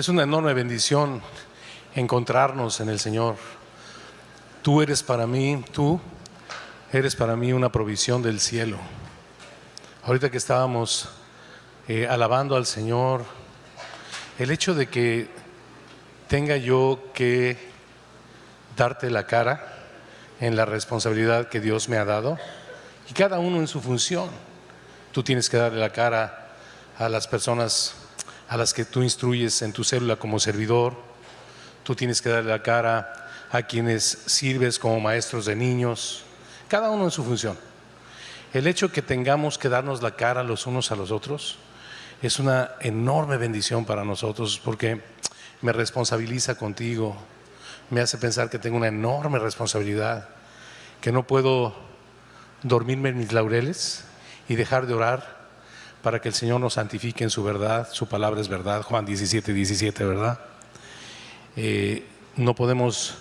Es una enorme bendición encontrarnos en el Señor. Tú eres para mí una provisión del cielo. Ahorita que estábamos alabando al Señor, el hecho de que tenga yo que darte la cara en la responsabilidad que Dios me ha dado, y cada uno en su función. Tú tienes que darle la cara a las personas a las que tú instruyes en tu célula como servidor. Tú tienes que darle la cara a quienes sirves como maestros de niños, cada uno en su función. El hecho que tengamos que darnos la cara los unos a los otros es una enorme bendición para nosotros, porque me responsabiliza contigo, me hace pensar que tengo una enorme responsabilidad, que no puedo dormirme en mis laureles y dejar de orar para que el Señor nos santifique en su verdad. Su palabra es verdad, Juan 17:17, ¿verdad? No podemos,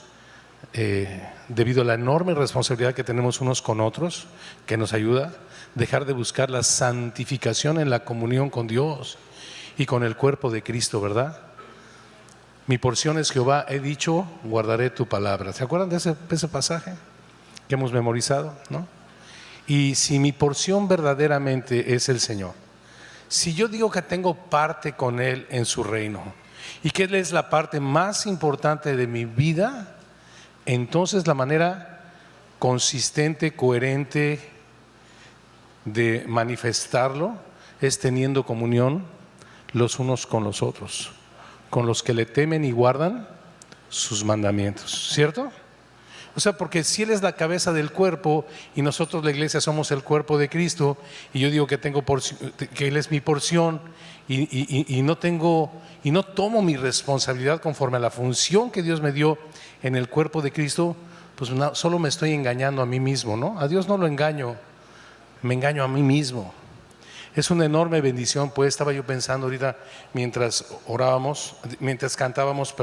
debido a la enorme responsabilidad que tenemos unos con otros, que nos ayuda, dejar de buscar la santificación en la comunión con Dios y con el cuerpo de Cristo, ¿verdad? Mi porción es Jehová, he dicho, guardaré tu palabra. ¿Se acuerdan de ese pasaje que hemos memorizado, no? Y si mi porción verdaderamente es el Señor, si yo digo que tengo parte con Él en su reino y que Él es la parte más importante de mi vida, entonces la manera consistente, coherente de manifestarlo es teniendo comunión los unos con los otros, con los que le temen y guardan sus mandamientos, ¿cierto? O sea, porque si Él es la cabeza del cuerpo y nosotros la iglesia somos el cuerpo de Cristo, y yo digo que que Él es mi porción y no tomo mi responsabilidad conforme a la función que Dios me dio en el cuerpo de Cristo, pues solo me estoy engañando a mí mismo, ¿no? A Dios no lo engaño, me engaño a mí mismo. Es una enorme bendición, pues estaba yo pensando ahorita mientras cantábamos,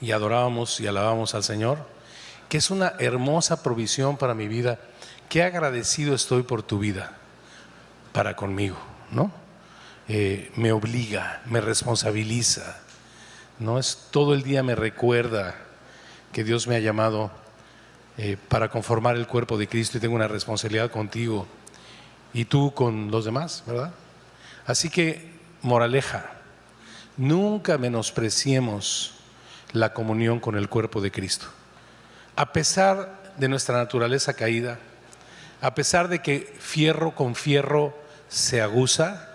y adorábamos y alabamos al Señor, que es una hermosa provisión para mi vida. Qué agradecido estoy por tu vida para conmigo, ¿no? Me obliga, me responsabiliza, ¿no? Todo el día me recuerda que Dios me ha llamado para conformar el cuerpo de Cristo, y tengo una responsabilidad contigo y tú con los demás, ¿verdad? Así que, moraleja, nunca menospreciemos la comunión con el cuerpo de Cristo. A pesar de nuestra naturaleza caída, a pesar de que fierro con fierro se aguza,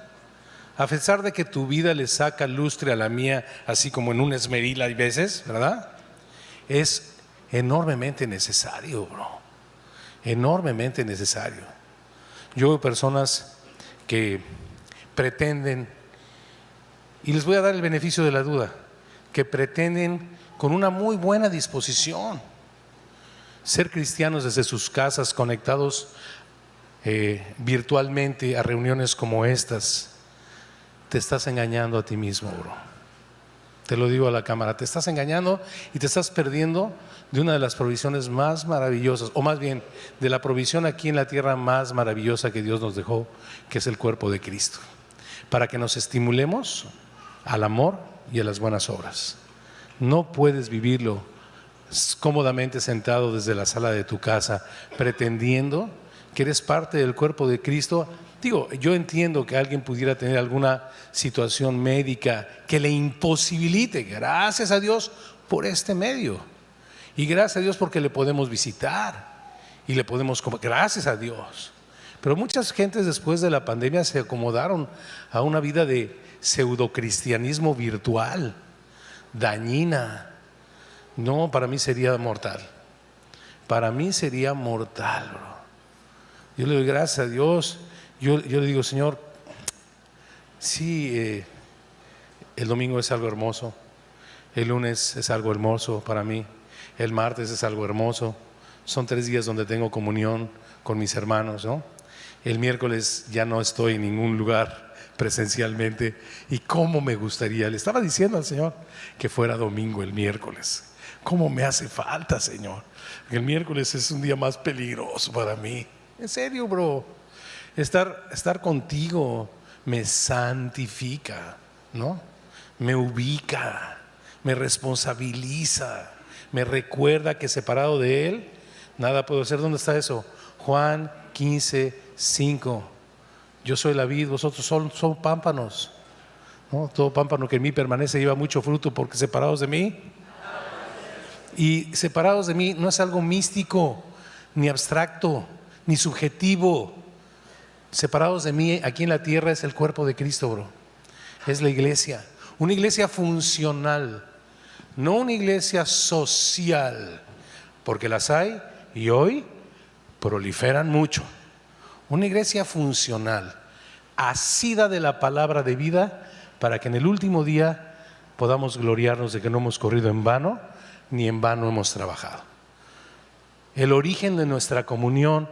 a pesar de que tu vida le saca lustre a la mía, así como en un esmeril hay veces, ¿verdad? Es enormemente necesario, bro. Enormemente necesario. Yo veo personas que pretenden, y les voy a dar el beneficio de la duda, que pretenden con una muy buena disposición ser cristianos desde sus casas, conectados virtualmente a reuniones como estas. Te estás engañando a ti mismo, bro. Te lo digo a la cámara, te estás engañando y te estás perdiendo de una de las provisiones más maravillosas, o más bien de la provisión aquí en la tierra más maravillosa que Dios nos dejó, que es el cuerpo de Cristo, para que nos estimulemos al amor y a las buenas obras. No puedes vivirlo cómodamente sentado desde la sala de tu casa, pretendiendo que eres parte del cuerpo de Cristo. Digo, yo entiendo que alguien pudiera tener alguna situación médica que le imposibilite, gracias a Dios por este medio, y gracias a Dios porque le podemos visitar y le podemos comer, gracias a Dios. Pero muchas gentes después de la pandemia se acomodaron a una vida de pseudocristianismo virtual, dañina. No, para mí sería mortal. Para mí sería mortal, bro. Yo le doy gracias a Dios. Yo le digo, Señor, sí, el domingo es algo hermoso, el lunes es algo hermoso para mí, el martes es algo hermoso. Son 3 días donde tengo comunión con mis hermanos, ¿no? El miércoles ya no estoy en ningún lugar presencialmente, y cómo me gustaría, le estaba diciendo al Señor que fuera domingo el miércoles. Cómo me hace falta, Señor. El miércoles es un día más peligroso para mí. En serio, bro. Estar contigo me santifica, ¿no? me ubica, me responsabiliza, me recuerda que separado de Él nada puedo hacer. ¿Dónde está eso? Juan 15:5. Yo soy la vid, vosotros son pámpanos, ¿no? Todo pámpano que en mí permanece lleva mucho fruto, porque separados de mí. Y separados de mí no es algo místico, ni abstracto, ni subjetivo. Separados de mí aquí en la tierra es el cuerpo de Cristo, bro. Es la iglesia, una iglesia funcional, no una iglesia social, porque las hay y hoy proliferan mucho. Una iglesia funcional, asida de la palabra de vida, para que en el último día podamos gloriarnos de que no hemos corrido en vano, ni en vano hemos trabajado. El origen de nuestra comunión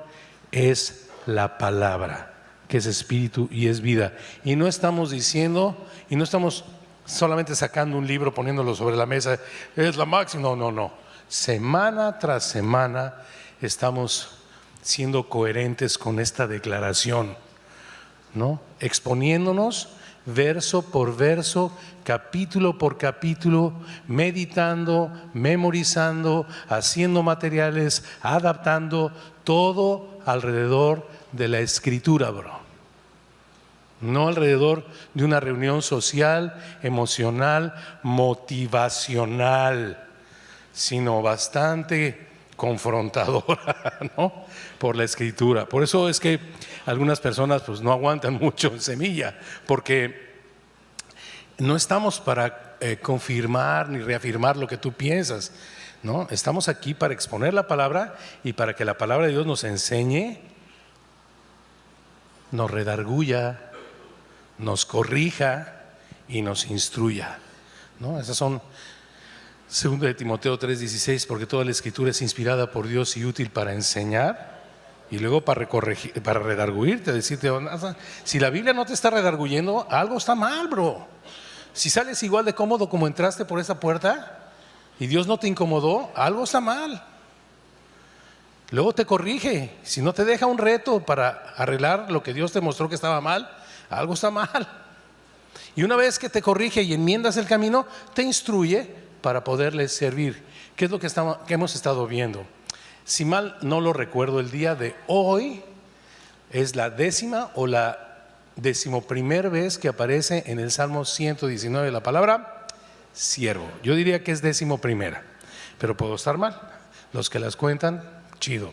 es la palabra, que es espíritu y es vida. Y no estamos diciendo, y no estamos solamente sacando un libro, poniéndolo sobre la mesa, es la máxima. No. Semana tras semana estamos siendo coherentes con esta declaración, ¿no? Exponiéndonos verso por verso, capítulo por capítulo, meditando, memorizando, haciendo materiales, adaptando, todo alrededor de la escritura, bro. No alrededor de una reunión social, emocional, motivacional, sino bastante confrontadora, ¿no? Por la escritura. Por eso es que algunas personas pues no aguantan mucho en Semilla, porque no estamos para confirmar ni reafirmar lo que tú piensas, ¿no? Estamos aquí para exponer la palabra y para que la palabra de Dios nos enseñe, nos redarguya, nos corrija y nos instruya, ¿no? Esas son 2 de Timoteo 3:16, porque toda la escritura es inspirada por Dios y útil para enseñar y luego para redarguirte, decirte, si la Biblia no te está redarguyendo, algo está mal, bro. Si sales igual de cómodo como entraste por esa puerta y Dios no te incomodó, algo está mal. Luego te corrige. Si no te deja un reto para arreglar lo que Dios te mostró que estaba mal, algo está mal. Y una vez que te corrige y enmiendas el camino, te instruye para poderles servir. ¿Qué es lo que hemos estado viendo? Si mal no lo recuerdo, el día de hoy es la 10ª o la 11ª vez que aparece en el Salmo 119 la palabra siervo. Yo diría que es 11ª, pero puedo estar mal. Los que las cuentan, chido.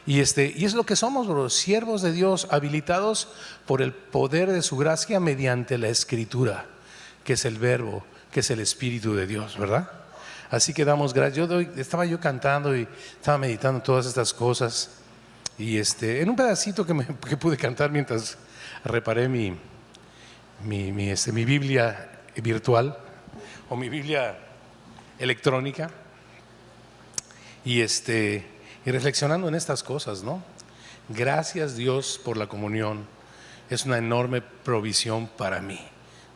Y es lo que somos, bro, siervos de Dios, habilitados por el poder de su gracia mediante la escritura, que es el verbo, que es el Espíritu de Dios, ¿verdad? Así que damos gracias. Estaba yo cantando y estaba meditando todas estas cosas, y en un pedacito que pude cantar mientras reparé mi Biblia virtual o mi Biblia electrónica, y reflexionando en estas cosas, ¿no? Gracias, Dios, por la comunión. Es una enorme provisión para mí,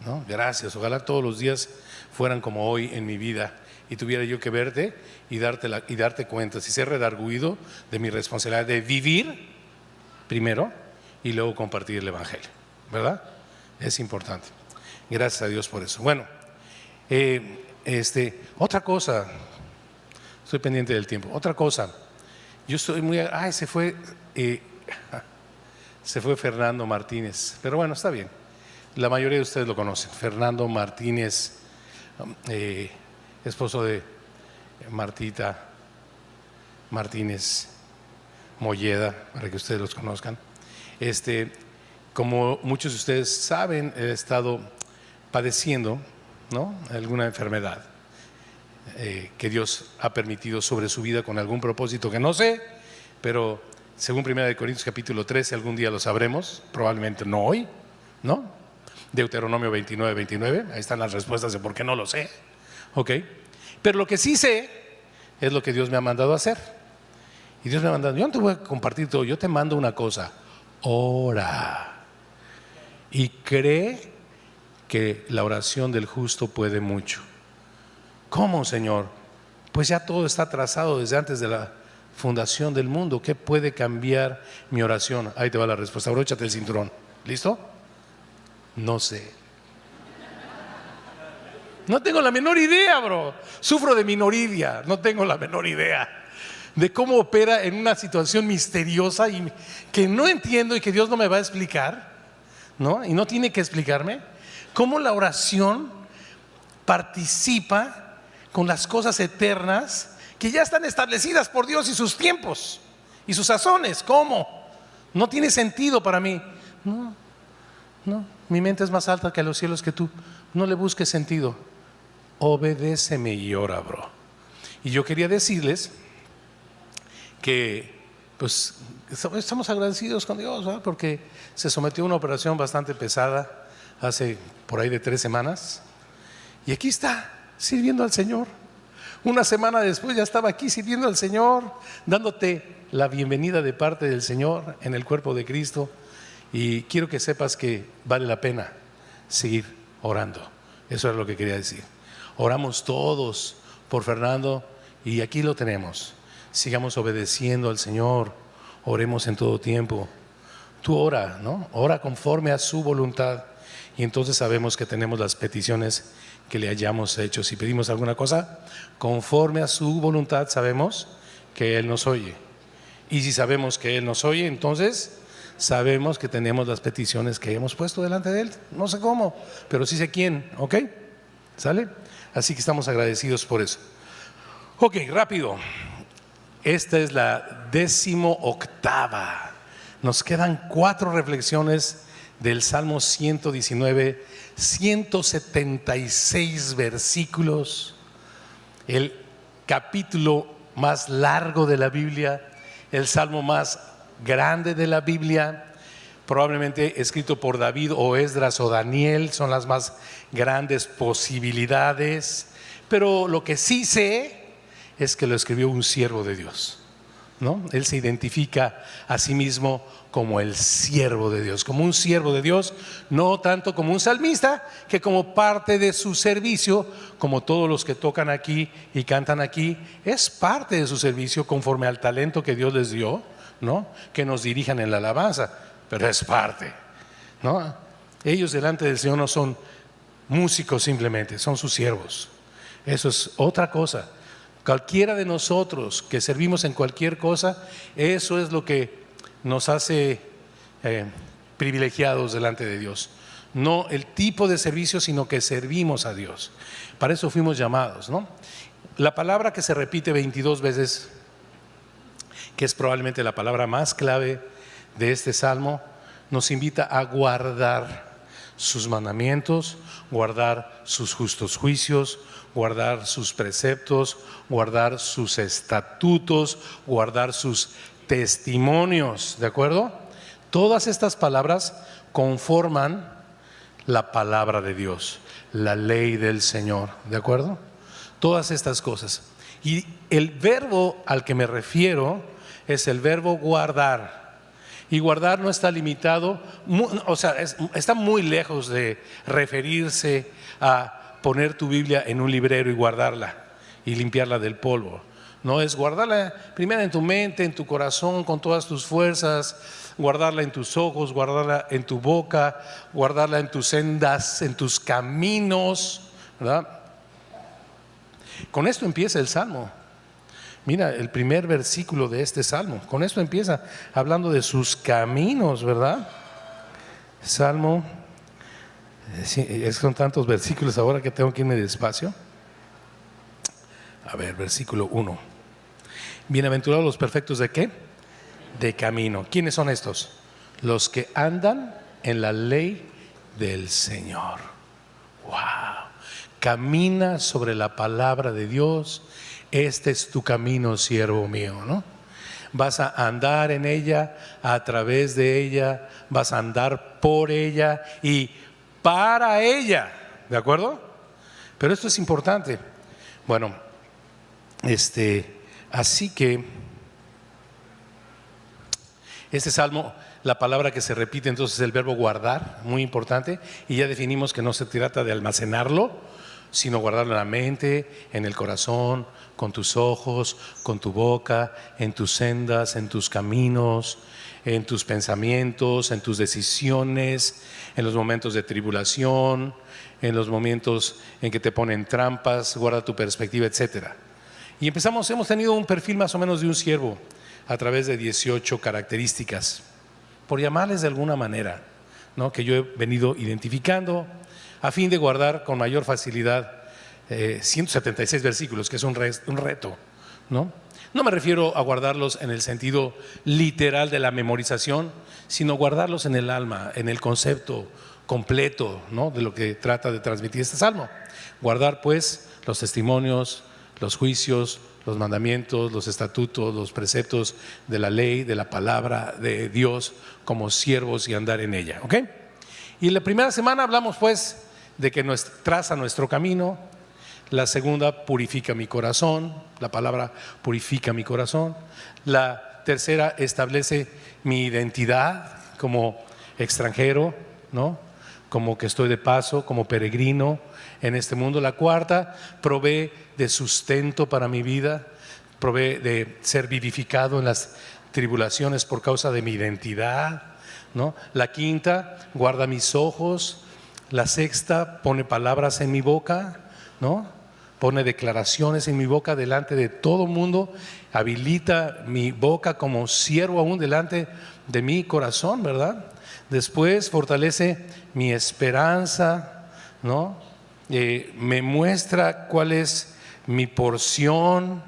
¿no? Gracias. Ojalá todos los días fueran como hoy en mi vida y tuviera yo que verte y darte cuenta, si ser redarguido de mi responsabilidad de vivir primero y luego compartir el Evangelio, ¿verdad? Es importante. Gracias a Dios por eso. Bueno, otra cosa, estoy pendiente del tiempo. Otra cosa, yo estoy muy... se fue Fernando Martínez, pero bueno, está bien. La mayoría de ustedes lo conocen. Fernando Martínez, esposo de Martita Martínez Molleda, para que ustedes los conozcan. Como muchos de ustedes saben, he estado padeciendo, ¿no?, alguna enfermedad que Dios ha permitido sobre su vida con algún propósito que no sé, pero según 1 Corintios capítulo 13, algún día lo sabremos, probablemente no hoy, ¿no? Deuteronomio 29:29, ahí están las respuestas de por qué no lo sé, ¿ok? Pero lo que sí sé es lo que Dios me ha mandado a hacer. Y Dios me ha mandado, yo no te voy a compartir todo, yo te mando una cosa: ora y cree que la oración del justo puede mucho. ¿Cómo, Señor? Pues ya todo está trazado desde antes de la fundación del mundo. ¿Qué puede cambiar mi oración? Ahí te va la respuesta, abróchate el cinturón. ¿Listo? No sé. No tengo la menor idea, bro. Sufro de minoridia, no tengo la menor idea de cómo opera en una situación misteriosa y que no entiendo y que Dios no me va a explicar, ¿no? Y no tiene que explicarme cómo la oración participa con las cosas eternas que ya están establecidas por Dios y sus tiempos y sus sazones. ¿Cómo? No tiene sentido para mí. No, mi mente es más alta que los cielos que tú. No le busques sentido. Obedéceme y ora, bro. Y yo quería decirles que pues estamos agradecidos con Dios, ¿verdad? Porque se sometió a una operación bastante pesada hace por ahí de 3 semanas y aquí está sirviendo al Señor. Una semana después ya estaba aquí sirviendo al Señor, dándote la bienvenida de parte del Señor en el cuerpo de Cristo. Y quiero que sepas que vale la pena seguir orando. Eso es lo que quería decir. Oramos todos por Fernando y aquí lo tenemos. Sigamos obedeciendo al Señor, oremos en todo tiempo. Tú ora, ¿no? Ora conforme a su voluntad y entonces sabemos que tenemos las peticiones que le hayamos hecho. Si pedimos alguna cosa conforme a su voluntad, sabemos que Él nos oye. Y si sabemos que Él nos oye, entonces sabemos que tenemos las peticiones que hemos puesto delante de Él. No sé cómo, pero sí sé quién, ¿ok? ¿Sale? Así que estamos agradecidos por eso. Ok, rápido. Esta es la 18ª. Nos quedan 4 reflexiones del Salmo 119, 176 versículos, el capítulo más largo de la Biblia, el salmo más grande de la Biblia, probablemente escrito por David o Esdras o Daniel, son las más grandes posibilidades, pero lo que sí sé es que lo escribió un siervo de Dios, ¿no? Él se identifica a sí mismo como el siervo de Dios, como un siervo de Dios, no tanto como un salmista, que como parte de su servicio, como todos los que tocan aquí y cantan aquí, es parte de su servicio conforme al talento que Dios les dio, ¿no? Que nos dirijan en la alabanza, pero es parte, ¿no? Ellos delante del Señor no son músicos simplemente, son sus siervos. Eso es otra cosa. Cualquiera de nosotros que servimos en cualquier cosa, eso es lo que nos hace privilegiados delante de Dios. No el tipo de servicio, sino que servimos a Dios. Para eso fuimos llamados, ¿no? La palabra que se repite 22 veces, que es probablemente la palabra más clave de este salmo, nos invita a guardar sus mandamientos, guardar sus justos juicios, guardar sus preceptos, guardar sus estatutos, guardar sus testimonios, ¿de acuerdo? Todas estas palabras conforman la palabra de Dios, la ley del Señor, ¿de acuerdo? Todas estas cosas. Y el verbo al que me refiero es el verbo guardar. Y guardar no está limitado, o sea, está muy lejos de referirse a poner tu Biblia en un librero y guardarla y limpiarla del polvo. No, es guardarla primero en tu mente, en tu corazón, con todas tus fuerzas, guardarla en tus ojos, guardarla en tu boca, guardarla en tus sendas, en tus caminos, ¿verdad? Con esto empieza el Salmo. Mira, el primer versículo de este Salmo, con esto empieza hablando de sus caminos, ¿verdad? Salmo, son tantos versículos ahora que tengo que irme despacio. A ver, versículo 1. Bienaventurados los perfectos, ¿de qué? De camino. ¿Quiénes son estos? Los que andan en la ley del Señor. Wow. Camina sobre la palabra de Dios. Este es tu camino, siervo mío, ¿no? Vas a andar en ella, a través de ella, vas a andar por ella y para ella, ¿de acuerdo? Pero esto es importante. Bueno, así que este salmo, la palabra que se repite entonces es el verbo guardar, muy importante, y ya definimos que no se trata de almacenarlo, sino guardarlo en la mente, en el corazón, con tus ojos, con tu boca, en tus sendas, en tus caminos, en tus pensamientos, en tus decisiones, en los momentos de tribulación, en los momentos en que te ponen trampas, guarda tu perspectiva, etcétera. Y hemos tenido un perfil más o menos de un siervo a través de 18 características, por llamarles de alguna manera, ¿no?, que yo he venido identificando a fin de guardar con mayor facilidad 176 versículos, que es un reto, ¿no? No me refiero a guardarlos en el sentido literal de la memorización, sino guardarlos en el alma, en el concepto completo, ¿no?, de lo que trata de transmitir este salmo. Guardar pues los testimonios, los juicios, los mandamientos, los estatutos, los preceptos de la ley, de la palabra de Dios como siervos y andar en ella, ¿ok? Y la primera semana hablamos pues de que traza nuestro camino. La segunda, purifica mi corazón, la palabra purifica mi corazón. La tercera, establece mi identidad como extranjero, ¿no?, como que estoy de paso, como peregrino en este mundo. La cuarta, provee de sustento para mi vida, provee de ser vivificado en las tribulaciones por causa de mi identidad, ¿no? La quinta, guarda mis ojos. La sexta, pone palabras en mi boca, ¿no?, pone declaraciones en mi boca delante de todo mundo, habilita mi boca como siervo aún delante de mi corazón, ¿verdad? Después fortalece mi esperanza, ¿no? Me muestra cuál es mi porción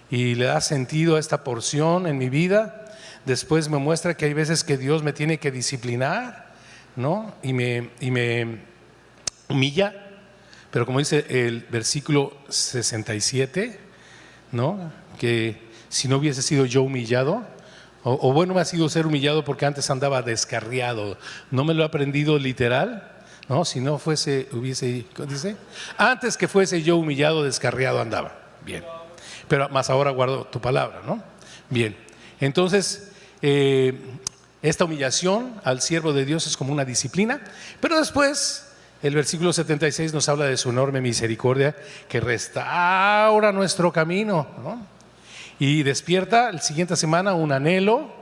y le da sentido a esta porción en mi vida. Después me muestra que hay veces que Dios me tiene que disciplinar, ¿no?, y me humilla. Pero como dice el versículo 67, ¿no?, que si no hubiese sido yo humillado, o bueno, me ha sido ser humillado porque antes andaba descarriado. No me lo he aprendido literal, ¿no? Si no hubiese, ¿cómo dice? Antes que fuese yo humillado, descarriado andaba. Bien, pero más ahora guardo tu palabra, ¿no? Bien, entonces esta humillación al siervo de Dios es como una disciplina, pero después el versículo 76 nos habla de su enorme misericordia que restaura nuestro camino, ¿no?, y despierta la siguiente semana un anhelo,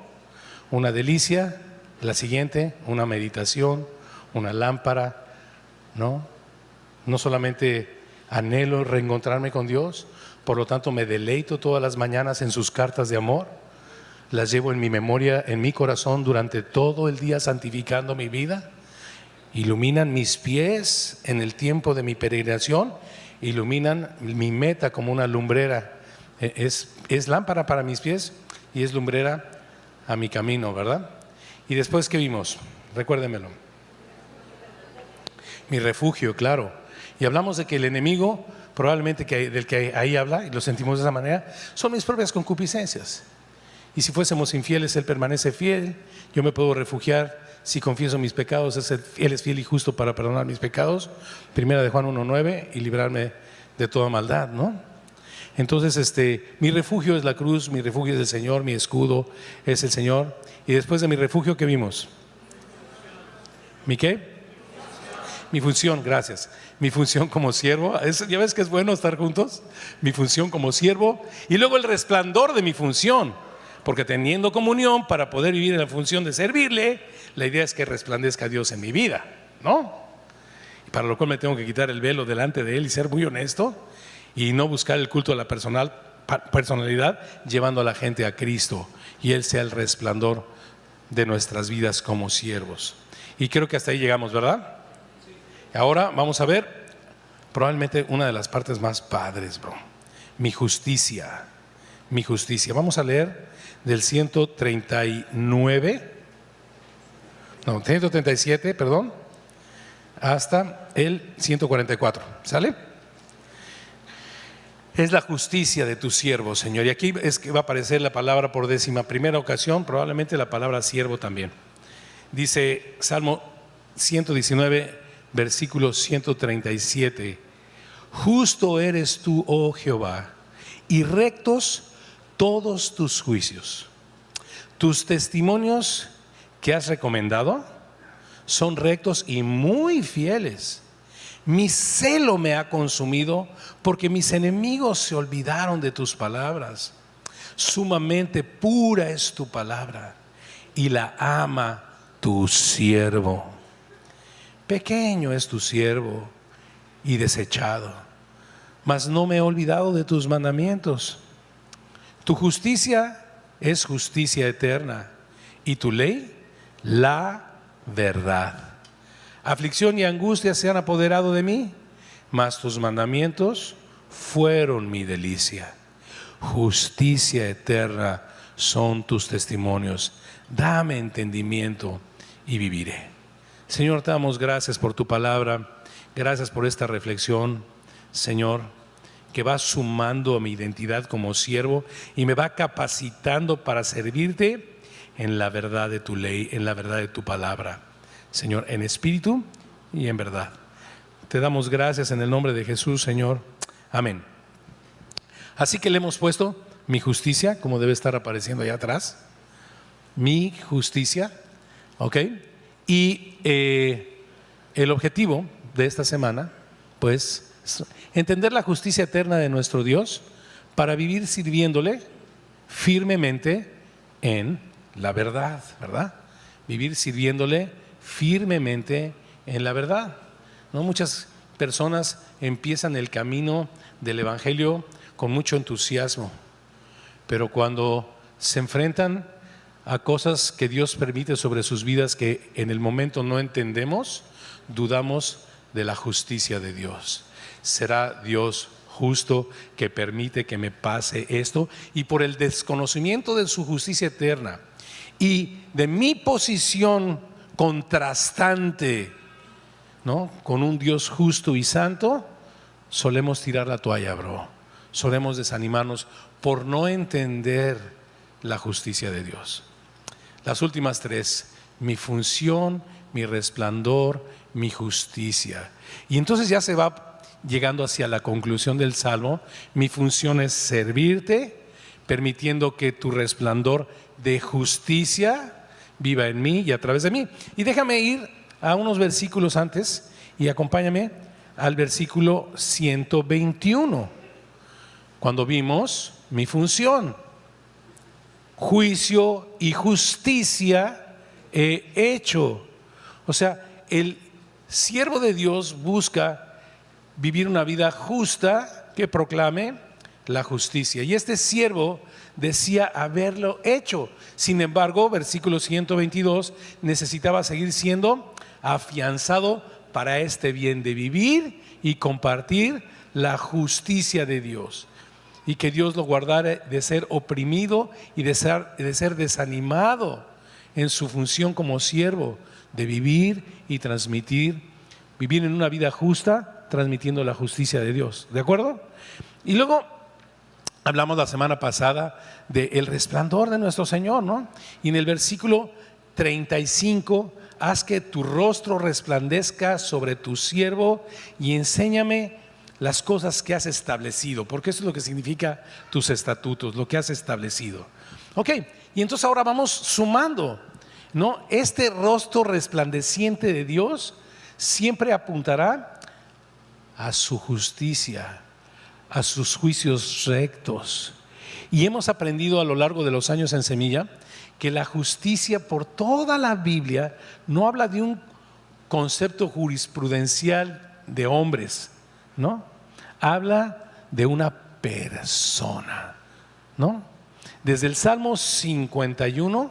una delicia, la siguiente una meditación, una lámpara, ¿no? No solamente anhelo reencontrarme con Dios, por lo tanto me deleito todas las mañanas en sus cartas de amor, las llevo en mi memoria, en mi corazón durante todo el día, santificando mi vida. Iluminan mis pies en el tiempo de mi peregrinación, iluminan mi meta como una lumbrera. Es lámpara para mis pies y es lumbrera a mi camino, ¿verdad? Y después, ¿qué vimos? Recuérdemelo. Mi refugio, claro. Y hablamos de que el enemigo, probablemente del que ahí habla, y lo sentimos de esa manera, son mis propias concupiscencias. Y si fuésemos infieles, Él permanece fiel. Yo me puedo refugiar si confieso mis pecados. Él es fiel y justo para perdonar mis pecados. Primera de Juan 1:9, y librarme de toda maldad, ¿no? Entonces mi refugio es la cruz, mi refugio es el Señor, mi escudo es el Señor. Y después de mi refugio, ¿qué vimos? ¿Mi qué? Mi función, gracias. Mi función como siervo. ¿Ya ves que es bueno estar juntos? Mi función como siervo. Y luego el resplandor de mi función, porque teniendo comunión para poder vivir en la función de servirle, la idea es que resplandezca Dios en mi vida, ¿no? Y para lo cual me tengo que quitar el velo delante de Él y ser muy honesto y no buscar el culto a la personalidad, llevando a la gente a Cristo y Él sea el resplandor de nuestras vidas como siervos. Y creo que hasta ahí llegamos, ¿verdad? Ahora vamos a ver probablemente una de las partes más padres, mi justicia. Mi justicia. Vamos a leer del 137, perdón, hasta el 144. ¿Sale? Es la justicia de tu siervo, Señor. Y aquí es que va a aparecer la palabra por 11ª ocasión, probablemente la palabra siervo también. Dice Salmo 119, versículo 137. Justo eres tú, oh Jehová, y rectos todos tus juicios. Tus testimonios que has recomendado son rectos y muy fieles. Mi celo me ha consumido porque mis enemigos se olvidaron de tus palabras. Sumamente pura es tu palabra y la ama tu siervo. Pequeño es tu siervo y desechado, mas no me he olvidado de tus mandamientos. Tu justicia es justicia eterna y tu ley la verdad. Aflicción y angustia se han apoderado de mí, mas tus mandamientos fueron mi delicia. Justicia eterna son tus testimonios. Dame entendimiento y viviré. Señor, te damos gracias por tu palabra. Gracias por esta reflexión, Señor, que va sumando a mi identidad como siervo y me va capacitando para servirte en la verdad de tu ley, en la verdad de tu palabra, Señor, en espíritu y en verdad. Te damos gracias en el nombre de Jesús, Señor. Amén. Así que le hemos puesto mi justicia, como debe estar apareciendo allá atrás. Mi justicia, ¿ok? Y el objetivo de esta semana, pues, es entender la justicia eterna de nuestro Dios para vivir sirviéndole firmemente en la verdad, ¿verdad? Vivir sirviéndole firmemente en la verdad. ¿No? Muchas personas empiezan el camino del Evangelio con mucho entusiasmo, pero cuando se enfrentan a cosas que Dios permite sobre sus vidas que en el momento no entendemos, dudamos de la justicia de Dios. ¿Será Dios justo que permite que me pase esto? Y por el desconocimiento de su justicia eterna y de mi posición contrastante, ¿no?, con un Dios justo y santo, solemos tirar la toalla, solemos desanimarnos por no entender la justicia de Dios. Las últimas tres: mi función, mi resplandor, mi justicia. Y entonces ya se va llegando hacia la conclusión del Salmo. Mi función es servirte, permitiendo que tu resplandor de justicia viva en mí y a través de mí. Y déjame ir a unos versículos antes y acompáñame al versículo 121, cuando vimos mi función. Juicio y justicia he hecho. O sea, el siervo de Dios busca vivir una vida justa que proclame la justicia. Y este siervo decía haberlo hecho. Sin embargo, versículo 122, necesitaba seguir siendo afianzado para este bien de vivir y compartir la justicia de Dios. Y que Dios lo guardara de ser oprimido y de ser desanimado en su función como siervo, de vivir y transmitir, vivir en una vida justa, transmitiendo la justicia de Dios. ¿De acuerdo? Y luego hablamos la semana pasada del resplandor de nuestro Señor, ¿no? Y en el versículo 35, haz que tu rostro resplandezca sobre tu siervo y enséñame las cosas que has establecido, porque eso es lo que significa tus estatutos, lo que has establecido. Ok, y entonces ahora vamos sumando, ¿no? Este rostro resplandeciente de Dios siempre apuntará a su justicia, a sus juicios rectos. Y hemos aprendido a lo largo de los años en Semilla que la justicia por toda la Biblia no habla de un concepto jurisprudencial de hombres, ¿no? Habla de una persona, ¿no? Desde el Salmo 51,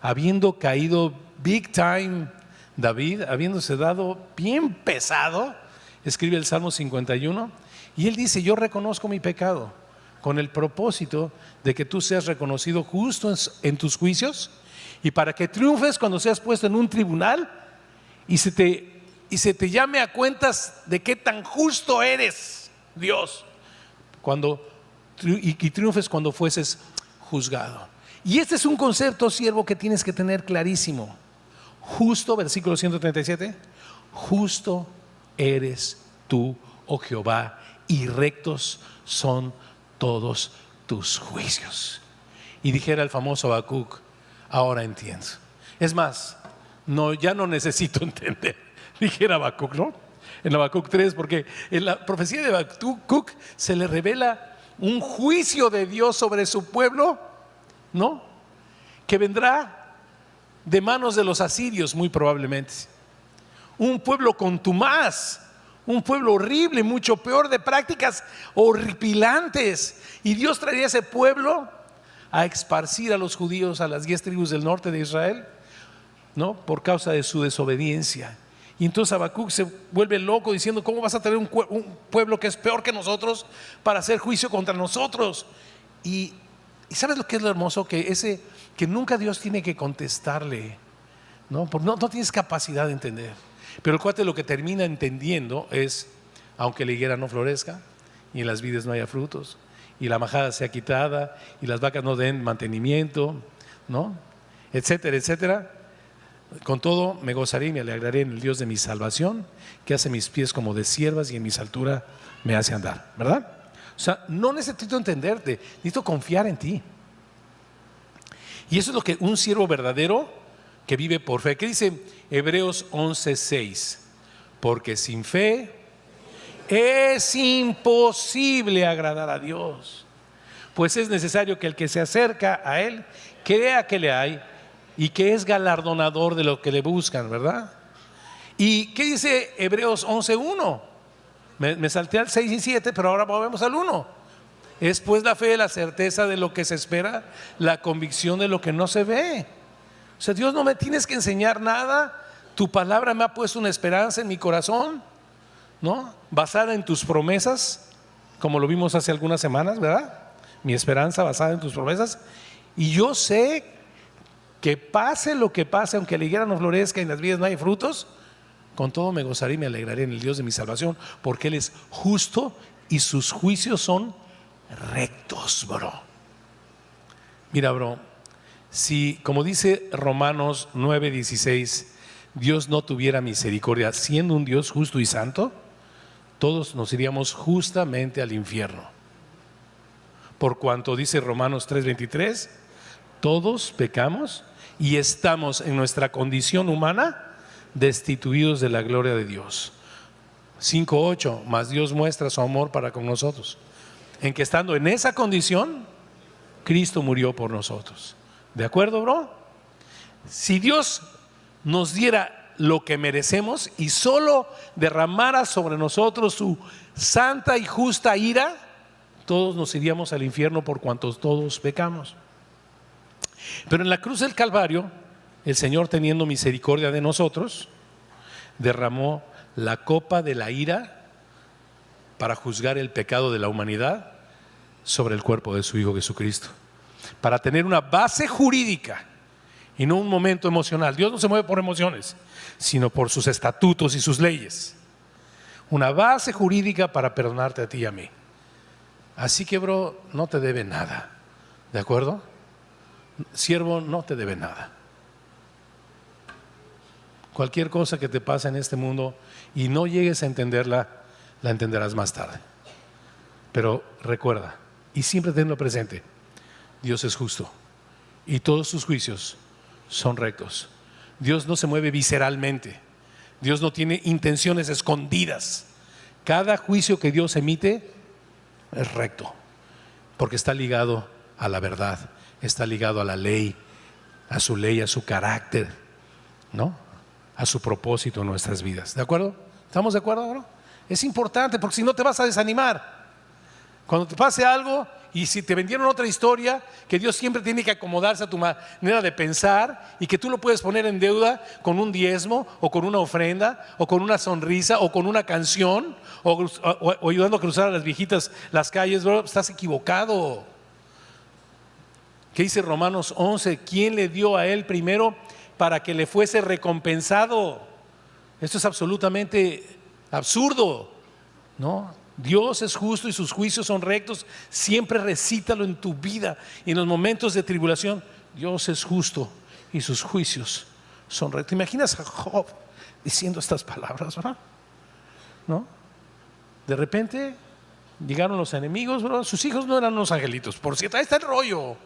habiendo caído big time David, habiéndose dado bien pesado, escribe el Salmo 51 y él dice: yo reconozco mi pecado, con el propósito de que tú seas reconocido justo en tus juicios y para que triunfes cuando seas puesto en un tribunal y se te llame a cuentas de qué tan justo eres, Dios, y triunfes cuando fueses juzgado. Y este es un concepto, siervo, que tienes que tener clarísimo. Justo, versículo 137, justo eres tú, oh Jehová, y rectos son todos tus juicios. Y dijera el famoso Habacuc: ahora entiendo. Es más, ya no necesito entender, dijera Habacuc, ¿no? en Habacuc 3, porque en la profecía de Habacuc se le revela un juicio de Dios sobre su pueblo, ¿no? Que vendrá de manos de los asirios muy probablemente. Un pueblo contumaz, un pueblo horrible, mucho peor, de prácticas horripilantes. Y Dios traería a ese pueblo a esparcir a los judíos a las 10 tribus del norte de Israel, ¿no? Por causa de su desobediencia. Y entonces Habacuc se vuelve loco diciendo: ¿cómo vas a tener un pueblo que es peor que nosotros para hacer juicio contra nosotros? Y ¿sabes lo que es lo hermoso? Que nunca Dios tiene que contestarle, ¿no? Porque no tienes capacidad de entender. Pero el cuate lo que termina entendiendo es: aunque la higuera no florezca, y en las vides no haya frutos, y la majada sea quitada, y las vacas no den mantenimiento, ¿no? Etcétera, etcétera. Con todo me gozaré y me alegraré en el Dios de mi salvación, que hace mis pies como de siervas y en mis alturas me hace andar, ¿verdad? O sea, no necesito entenderte, necesito confiar en ti. Y eso es lo que un siervo verdadero que vive por fe. ¿Qué dice Hebreos 11:6? Porque sin fe es imposible agradar a Dios, pues es necesario que el que se acerca a Él crea que le hay y que es galardonador de lo que le buscan, ¿verdad? ¿Y qué dice Hebreos 11:1? Me salté al 6 y 7, pero ahora volvemos al 1. Es pues la fe, la certeza de lo que se espera, la convicción de lo que no se ve. O sea, Dios, no me tienes que enseñar nada. Tu palabra me ha puesto una esperanza en mi corazón, ¿no? Basada en tus promesas, como lo vimos hace algunas semanas, ¿verdad? Mi esperanza basada en tus promesas. Y yo sé que pase lo que pase, aunque la higuera no florezca y en las vides no hay frutos, con todo me gozaré y me alegraré en el Dios de mi salvación, porque Él es justo y sus juicios son rectos, bro. Mira, bro, si, como dice Romanos 9:16, Dios no tuviera misericordia, siendo un Dios justo y santo, todos nos iríamos justamente al infierno. Por cuanto dice Romanos 3:23, todos pecamos y estamos en nuestra condición humana destituidos de la gloria de Dios. 5:8, mas Dios muestra su amor para con nosotros, en que estando en esa condición, Cristo murió por nosotros. ¿De acuerdo, bro? Si Dios nos diera lo que merecemos y solo derramara sobre nosotros su santa y justa ira, todos nos iríamos al infierno por cuantos todos pecamos. Pero en la cruz del Calvario, el Señor, teniendo misericordia de nosotros, derramó la copa de la ira para juzgar el pecado de la humanidad sobre el cuerpo de su Hijo Jesucristo, para tener una base jurídica y no un momento emocional. Dios no se mueve por emociones, sino por sus estatutos y sus leyes. Una base jurídica para perdonarte a ti y a mí. Así que, bro, no te debe nada, ¿de acuerdo? Siervo, no te debe nada. Cualquier cosa que te pase en este mundo y no llegues a entenderla, la entenderás más tarde. Pero recuerda, y siempre tenlo presente, Dios es justo y todos sus juicios son rectos. Dios no se mueve visceralmente. Dios no tiene intenciones escondidas. Cada juicio que Dios emite es recto, porque está ligado a la verdad, está ligado a la ley, a su carácter, ¿no? A su propósito en nuestras vidas. ¿De acuerdo? ¿Estamos de acuerdo, bro? Es importante, porque si no te vas a desanimar. Cuando te pase algo y si te vendieron otra historia, que Dios siempre tiene que acomodarse a tu manera de pensar y que tú lo puedes poner en deuda con un diezmo o con una ofrenda o con una sonrisa o con una canción o ayudando a cruzar a las viejitas las calles, bro, estás equivocado. ¿Qué dice Romanos 11? ¿Quién le dio a él primero para que le fuese recompensado? Esto es absolutamente absurdo, ¿no? Dios es justo y sus juicios son rectos. Siempre recítalo en tu vida y en los momentos de tribulación. Dios es justo y sus juicios son rectos. ¿Te imaginas a Job diciendo estas palabras, verdad? ¿No? De repente llegaron los enemigos, ¿verdad? Sus hijos no eran unos angelitos, por cierto, ahí está el rollo,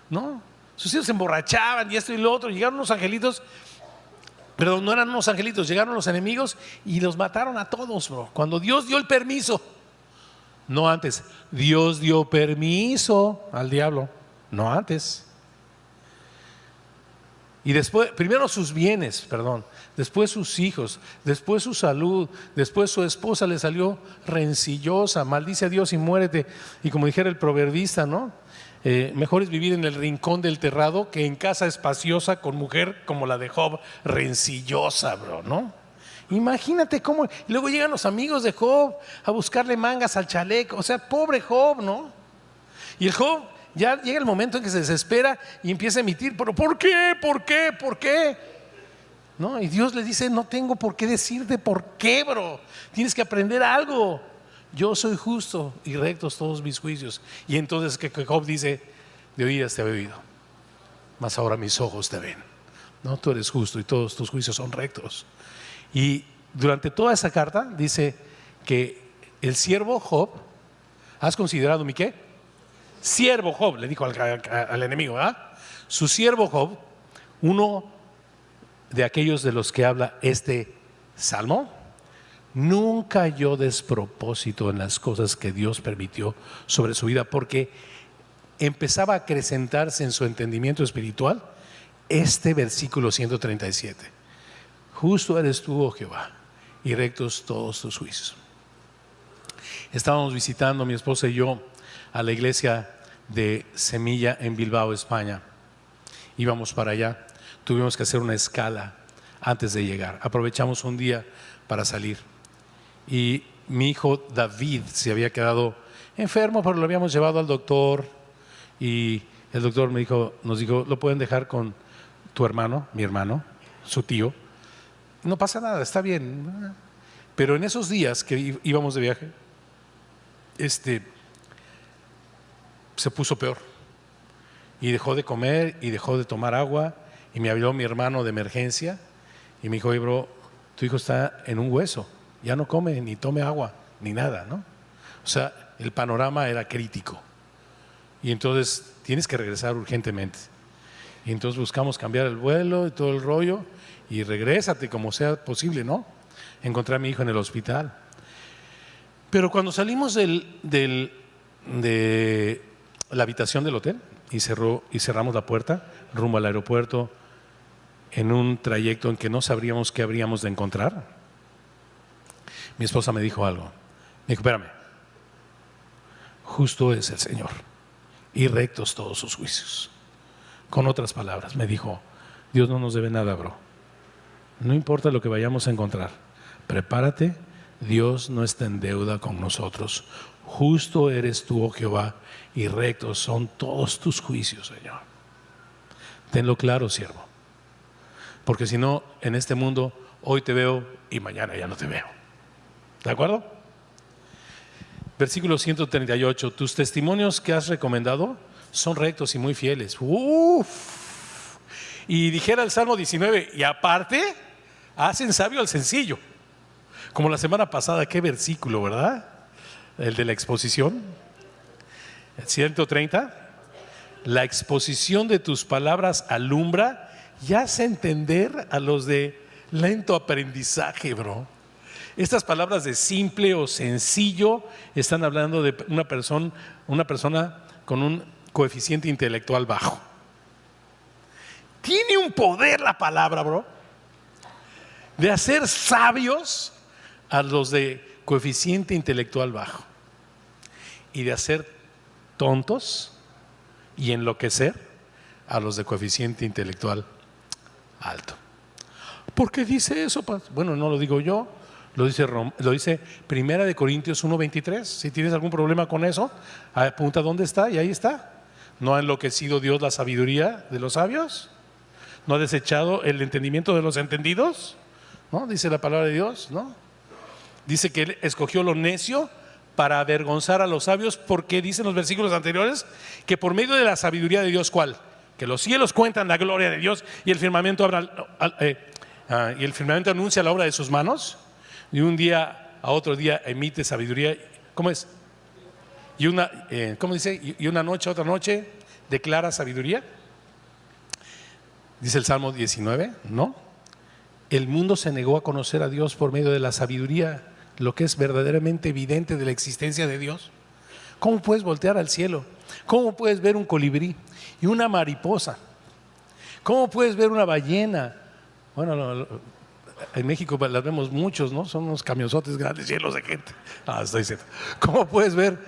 ¿no? Sus hijos se emborrachaban y esto y lo otro. Llegaron unos angelitos Pero no eran unos angelitos, llegaron los enemigos y los mataron a todos, bro. Cuando Dios dio el permiso, no antes. Dios dio permiso al diablo, no antes. Y después, primero sus bienes, perdón, después sus hijos, después su salud, después su esposa le salió rencillosa, maldice a Dios y muérete. Y como dijera el proverbista, ¿no? Mejor es vivir en el rincón del terrado que en casa espaciosa con mujer como la de Job, rencillosa, bro, ¿no? Imagínate cómo. Y luego llegan los amigos de Job a buscarle mangas al chaleco. O sea, pobre Job, ¿no? Y el Job ya llega el momento en que se desespera y empieza a emitir, pero ¿por qué? ¿Por qué? ¿Por qué? ¿No? Y Dios le dice, no tengo por qué decirte por qué, bro. Tienes que aprender algo. Yo soy justo y rectos todos mis juicios. Y entonces que Job dice, de oídas te he oído, mas ahora mis ojos te ven. No, tú eres justo y todos tus juicios son rectos. Y durante toda esa carta dice que el siervo Job, ¿has considerado mi qué? Siervo Job, le dijo al enemigo, ¿verdad? Su siervo Job, uno de aquellos de los que habla este salmo, nunca halló despropósito en las cosas que Dios permitió sobre su vida, porque empezaba a acrecentarse en su entendimiento espiritual este versículo 137. Justo eres tú, oh Jehová, y rectos todos tus juicios. Estábamos visitando, mi esposa y yo, a la iglesia de Semilla en Bilbao, España. Íbamos para allá, tuvimos que hacer una escala antes de llegar. Aprovechamos un día para salir. Y mi hijo David se había quedado enfermo, pero lo habíamos llevado al doctor. Y el doctor nos dijo, lo pueden dejar con tu hermano, mi hermano, su tío. No pasa nada, está bien. Pero en esos días que íbamos de viaje, se puso peor. Y dejó de comer y dejó de tomar agua. Y me habló mi hermano de emergencia. Y me dijo, oye, bro, tu hijo está en un hueso. Ya no come ni tome agua, ni nada, ¿no? O sea, el panorama era crítico. Y entonces tienes que regresar urgentemente. Y entonces buscamos cambiar el vuelo y todo el rollo. Y regrésate como sea posible, ¿no? Encontré a mi hijo en el hospital. Pero cuando salimos de la habitación del hotel y cerramos la puerta rumbo al aeropuerto, en un trayecto en que no sabríamos qué habríamos de encontrar, mi esposa me dijo algo. Me dijo, espérame, justo es el Señor y rectos todos sus juicios. Con otras palabras, me dijo, Dios no nos debe nada, bro. No importa lo que vayamos a encontrar, prepárate, Dios no está en deuda con nosotros. Justo eres tú, oh Jehová, y rectos son todos tus juicios, Señor. Tenlo claro, siervo, porque si no, en este mundo hoy te veo y mañana ya no te veo. ¿De acuerdo? Versículo 138, tus testimonios que has recomendado son rectos y muy fieles. Y dijera el Salmo 19, y aparte hacen sabio al sencillo. Como la semana pasada, qué versículo, ¿verdad? El de la exposición. 130, la exposición de tus palabras alumbra y hace entender a los de lento aprendizaje, bro. Estas palabras de simple o sencillo están hablando de una persona con un coeficiente intelectual bajo. Tiene un poder la palabra, bro, de hacer sabios a los de coeficiente intelectual bajo y de hacer tontos y enloquecer a los de coeficiente intelectual alto. ¿Por qué dice eso? Bueno, no lo digo yo, lo dice Primera de Corintios 1:23. Si tienes algún problema con eso, apunta dónde está y ahí está. ¿No ha enloquecido Dios la sabiduría de los sabios? ¿No ha desechado el entendimiento de los entendidos? ¿No? Dice la palabra de Dios, ¿no? Dice que Él escogió lo necio para avergonzar a los sabios, porque dicen los versículos anteriores que por medio de la sabiduría de Dios, ¿cuál? Que los cielos cuentan la gloria de Dios y el firmamento anuncia la obra de sus manos. Y un día a otro día emite sabiduría. ¿Cómo es? ¿Cómo dice? Y una noche a otra noche declara sabiduría. Dice el Salmo 19, ¿no? El mundo se negó a conocer a Dios por medio de la sabiduría, lo que es verdaderamente evidente de la existencia de Dios. ¿Cómo puedes voltear al cielo? ¿Cómo puedes ver un colibrí y una mariposa? ¿Cómo puedes ver una ballena? Bueno, en México las vemos muchos, ¿no? Son unos camionzotes grandes llenos de gente. Estoy diciendo. ¿Cómo puedes ver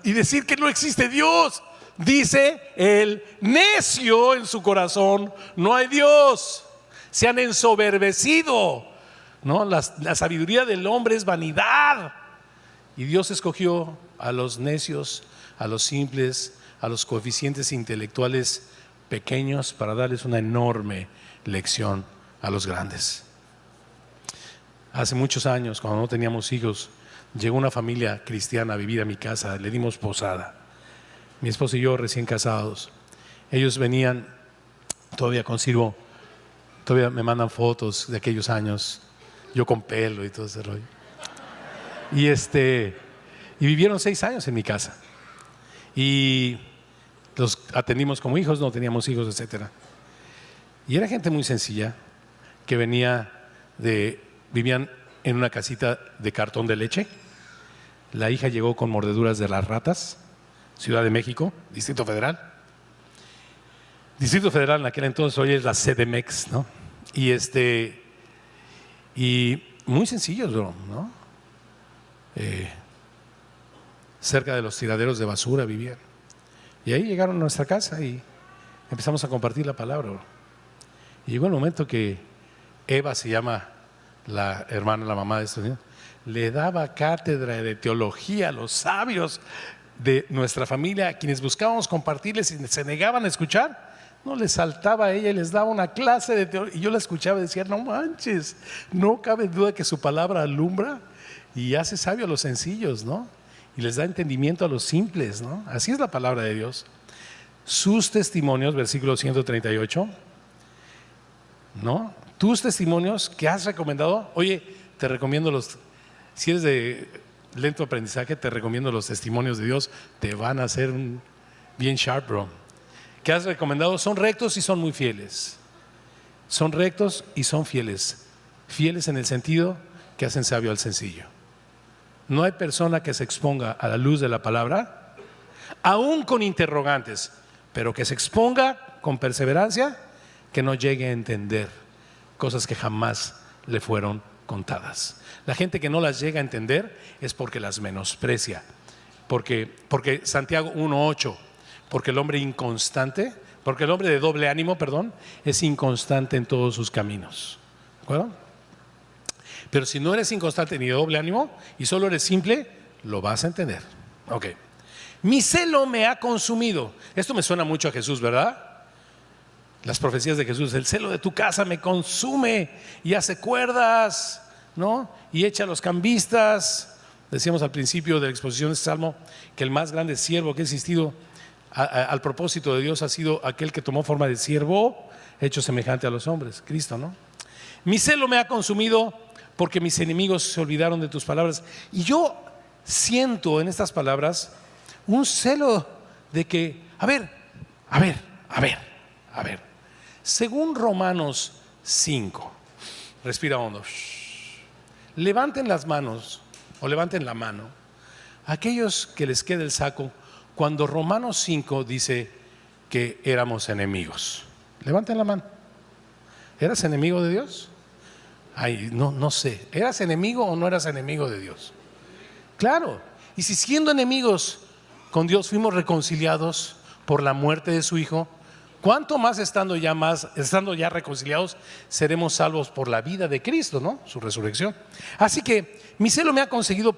y decir que no existe Dios? Dice el necio en su corazón: no hay Dios. Se han ensoberbecido, ¿no? La sabiduría del hombre es vanidad. Y Dios escogió a los necios, a los simples, a los coeficientes intelectuales pequeños para darles una enorme lección a los grandes. Hace muchos años, cuando no teníamos hijos, llegó una familia cristiana a vivir a mi casa. Le dimos posada. Mi esposo y yo, recién casados. Ellos venían, todavía consigo, todavía me mandan fotos de aquellos años, yo con pelo y todo ese rollo. Y vivieron 6 años en mi casa. Y los atendimos como hijos, no teníamos hijos, etcétera. Y era gente muy sencilla que vivían en una casita de cartón de leche. La hija llegó con mordeduras de las ratas, Ciudad de México, Distrito Federal. Distrito Federal en aquel entonces, hoy es la CDMX, ¿no? Y muy sencillos, ¿no? Cerca de los tiraderos de basura vivían. Y ahí llegaron a nuestra casa y empezamos a compartir la palabra, bro. Y llegó el momento que Eva, se llama la hermana, la mamá de estos niños, le daba cátedra de teología a los sabios de nuestra familia, a quienes buscábamos compartirles y se negaban a escuchar. No, les saltaba a ella y les daba una clase de teología. Y yo la escuchaba y decía: no manches, no cabe duda que su palabra alumbra y hace sabio a los sencillos, ¿no? Y les da entendimiento a los simples, ¿no? Así es la palabra de Dios. Sus testimonios, versículo 138, ¿no? Tus testimonios que has recomendado. Oye, te recomiendo si eres de lento aprendizaje, te recomiendo los testimonios de Dios. Te van a hacer bien sharp, bro. Que has recomendado son rectos y son muy fieles. Son rectos y son fieles. Fieles en el sentido que hacen sabio al sencillo. No hay persona que se exponga a la luz de la palabra, aún con interrogantes, pero que se exponga con perseverancia, que no llegue a entender cosas que jamás le fueron contadas. La gente que no las llega a entender es porque las menosprecia. Porque Santiago 1:8, porque el hombre de doble ánimo, es inconstante en todos sus caminos. ¿De acuerdo? Pero si no eres inconstante ni de doble ánimo y solo eres simple, lo vas a entender. Ok. Mi celo me ha consumido. Esto me suena mucho a Jesús, ¿verdad? Las profecías de Jesús: el celo de tu casa me consume y hace cuerdas, ¿no? Y echa a los cambistas. Decíamos al principio de la exposición de este salmo que el más grande siervo que ha existido al propósito de Dios ha sido aquel que tomó forma de siervo, hecho semejante a los hombres, Cristo, ¿no? Mi celo me ha consumido porque mis enemigos se olvidaron de tus palabras. Y yo siento en estas palabras un celo de que, a ver. Según Romanos 5, respira hondo. Levanten las manos o levanten la mano aquellos que les quede el saco cuando Romanos 5 dice que éramos enemigos. Levanten la mano. ¿Eras enemigo de Dios? Ay, no sé. ¿Eras enemigo o no eras enemigo de Dios? Claro. Y si siendo enemigos con Dios fuimos reconciliados por la muerte de su Hijo, ¿cuánto más estando ya reconciliados seremos salvos por la vida de Cristo, ¿no? Su resurrección. Así que mi celo me ha consumido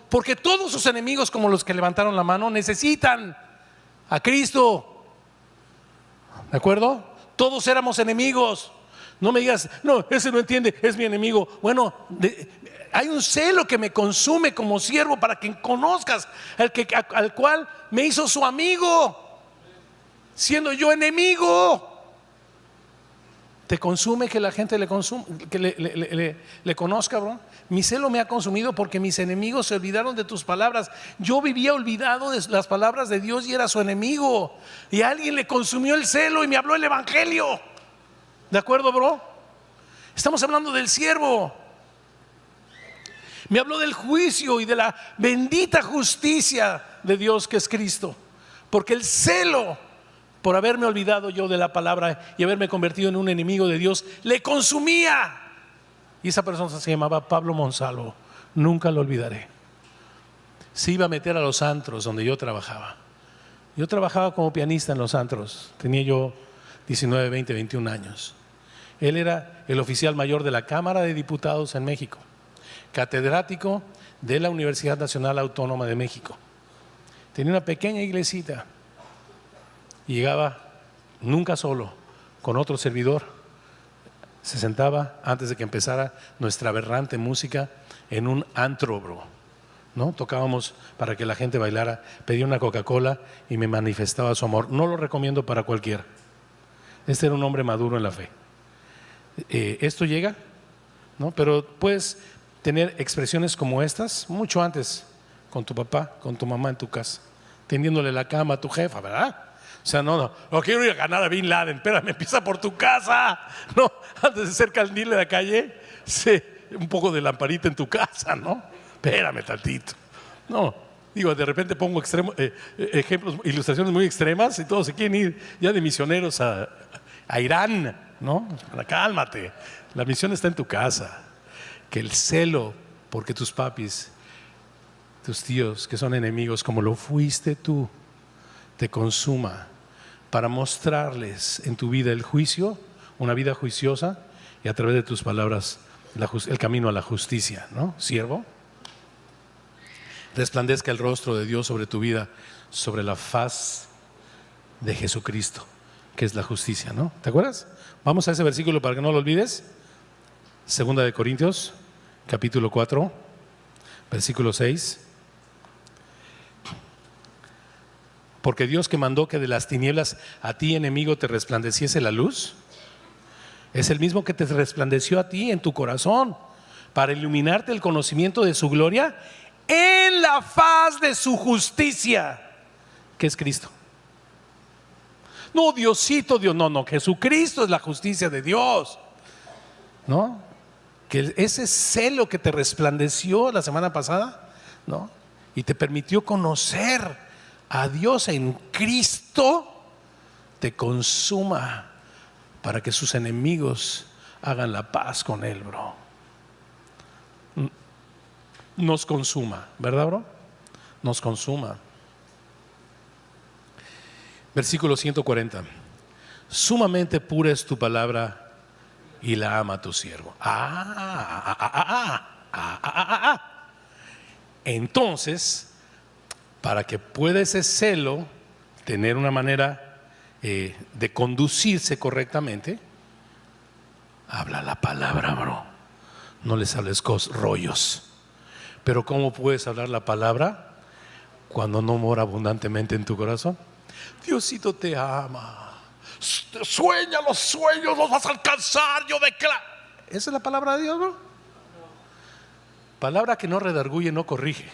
porque todos sus enemigos, como los que levantaron la mano, necesitan a Cristo. ¿De acuerdo? Todos éramos enemigos. No me digas: no, ese no entiende, es mi enemigo. Bueno, hay un celo que me consume como siervo para que conozcas al cual me hizo su amigo, siendo yo enemigo. ¿Te consume que la gente le conozca, bro? Mi celo me ha consumido porque mis enemigos se olvidaron de tus palabras. Yo vivía olvidado de las palabras de Dios y era su enemigo. Y a alguien le consumió el celo y me habló el evangelio. ¿De acuerdo, bro? Estamos hablando del siervo. Me habló del juicio y de la bendita justicia de Dios que es Cristo. Porque el celo por haberme olvidado yo de la palabra y haberme convertido en un enemigo de Dios le consumía. Y esa persona se llamaba Pablo Monsalvo. Nunca lo olvidaré. Se iba a meter a los antros donde yo trabajaba. Yo trabajaba como pianista en los antros. Tenía yo 19, 20, 21 años. Él era el oficial mayor de la Cámara de Diputados en México, catedrático de la Universidad Nacional Autónoma de México. Tenía una pequeña iglesita y llegaba nunca solo, con otro servidor. Se sentaba antes de que empezara nuestra aberrante música en un antro, bro, ¿no? Tocábamos para que la gente bailara, pedía una Coca-Cola y me manifestaba su amor. No lo recomiendo para cualquiera. Este era un hombre maduro en la fe. Esto llega, ¿no? Pero puedes tener expresiones como estas mucho antes con tu papá, con tu mamá en tu casa, tendiéndole la cama a tu jefa, ¿verdad? O sea, no quiero ir a ganar a Bin Laden, espérame, empieza por tu casa. No, antes de ser candil de la calle, un poco de lamparita en tu casa, ¿no? Espérame tantito. No, digo, de repente pongo ejemplos, ilustraciones muy extremas y todos se quieren ir ya de misioneros a Irán, ¿no? Cálmate, la misión está en tu casa. Que el celo porque tus papis, tus tíos que son enemigos como lo fuiste tú, te consuma para mostrarles en tu vida el juicio, una vida juiciosa, y a través de tus palabras el camino a la justicia, ¿no? Siervo, resplandezca el rostro de Dios sobre tu vida, sobre la faz de Jesucristo, que es la justicia, ¿no? ¿Te acuerdas? Vamos a ese versículo para que no lo olvides. Segunda de Corintios, capítulo 4, versículo 6. Porque Dios, que mandó que de las tinieblas a ti, enemigo, te resplandeciese la luz, es el mismo que te resplandeció a ti en tu corazón para iluminarte el conocimiento de su gloria en la faz de su justicia, que es Cristo. No, Diosito, Dios, no, Jesucristo es la justicia de Dios, ¿no? Que ese celo que te resplandeció la semana pasada, ¿no? Y te permitió conocer a Dios en Cristo, te consuma para que sus enemigos hagan la paz con Él, bro. Nos consuma, ¿verdad, bro? Nos consuma. Versículo 140. Sumamente pura es tu palabra y la ama tu siervo. Entonces, para que pueda ese celo tener una manera de conducirse correctamente, habla la palabra, bro. No les hables rollos. Pero ¿cómo puedes hablar la palabra cuando no mora abundantemente en tu corazón? Diosito te ama. Sueña los sueños, los vas a alcanzar, yo declaro. ¿Esa es la palabra de Dios, bro? Palabra que no redarguye, no corrige.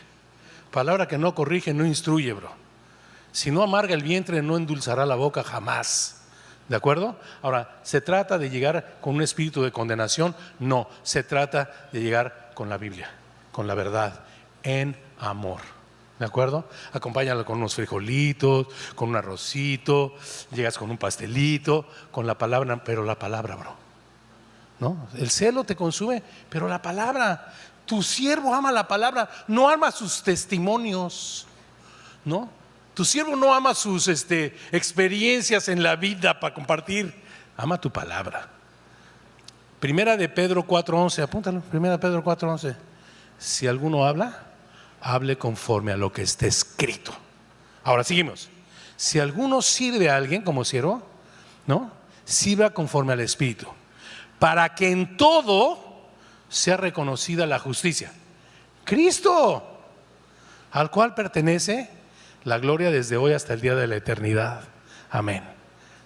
Palabra que no corrige, no instruye, bro. Si no amarga el vientre, no endulzará la boca jamás. ¿De acuerdo? Ahora, ¿se trata de llegar con un espíritu de condenación? No, se trata de llegar con la Biblia, con la verdad, en amor. ¿De acuerdo? Acompáñalo con unos frijolitos, con un arrocito, llegas con un pastelito, con la palabra, pero la palabra, bro. ¿No? El celo te consume, pero la palabra. Tu siervo ama la palabra, no ama sus testimonios, ¿no? Tu siervo no ama sus experiencias en la vida para compartir, ama tu palabra. Primera de Pedro 4:11, apúntalo, Primera de Pedro 4:11. Si alguno habla, hable conforme a lo que está escrito. Ahora seguimos. Si alguno sirve a alguien como siervo, ¿no? Sirva conforme al Espíritu, para que en todo sea reconocida la justicia. Cristo, al cual pertenece la gloria desde hoy hasta el día de la eternidad. Amén.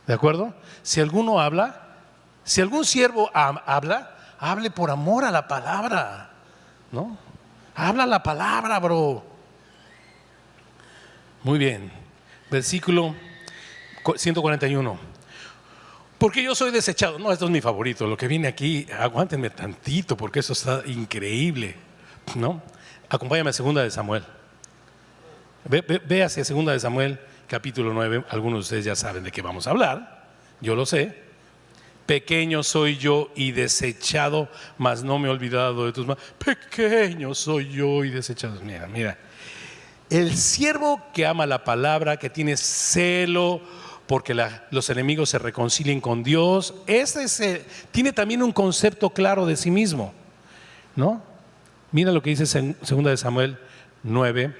¿De acuerdo? Si alguno habla, si algún siervo habla, hable por amor a la palabra, ¿no? Habla la palabra, bro. Muy bien. Versículo 141. Porque yo soy desechado. No, esto es mi favorito. Lo que viene aquí, aguántenme tantito porque eso está increíble, ¿no? Acompáñame a 2 de Samuel. Ve hacia 2 de Samuel, capítulo 9. Algunos de ustedes ya saben de qué vamos a hablar. Yo lo sé. Pequeño soy yo y desechado, mas no me he olvidado de tus manos. Pequeño soy yo y desechado. Mira, mira. El siervo que ama la palabra, que tiene celo porque los enemigos se reconcilien con Dios, tiene también un concepto claro de sí mismo, ¿no? Mira lo que dice en 2 de Samuel 9,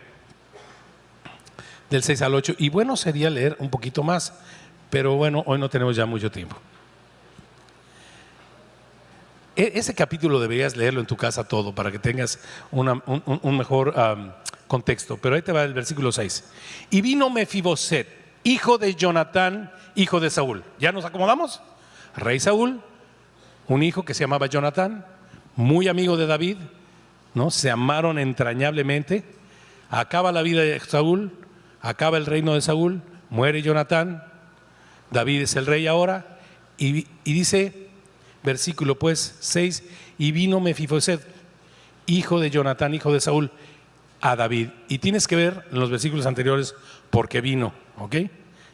del 6 al 8. Y bueno, sería leer un poquito más, pero bueno, hoy no tenemos ya mucho tiempo. Ese capítulo deberías leerlo en tu casa todo para que tengas un mejor contexto. Pero ahí te va el versículo 6. Y vino Mefiboset, hijo de Jonatán, hijo de Saúl. ¿Ya nos acomodamos? Rey Saúl, un hijo que se llamaba Jonatán, muy amigo de David, ¿no? Se amaron entrañablemente. Acaba la vida de Saúl, acaba el reino de Saúl, muere Jonatán, David es el rey ahora, y dice, versículo pues 6, y vino Mefiboset, hijo de Jonatán, hijo de Saúl, a David. Y tienes que ver en los versículos anteriores por qué vino, ¿ok?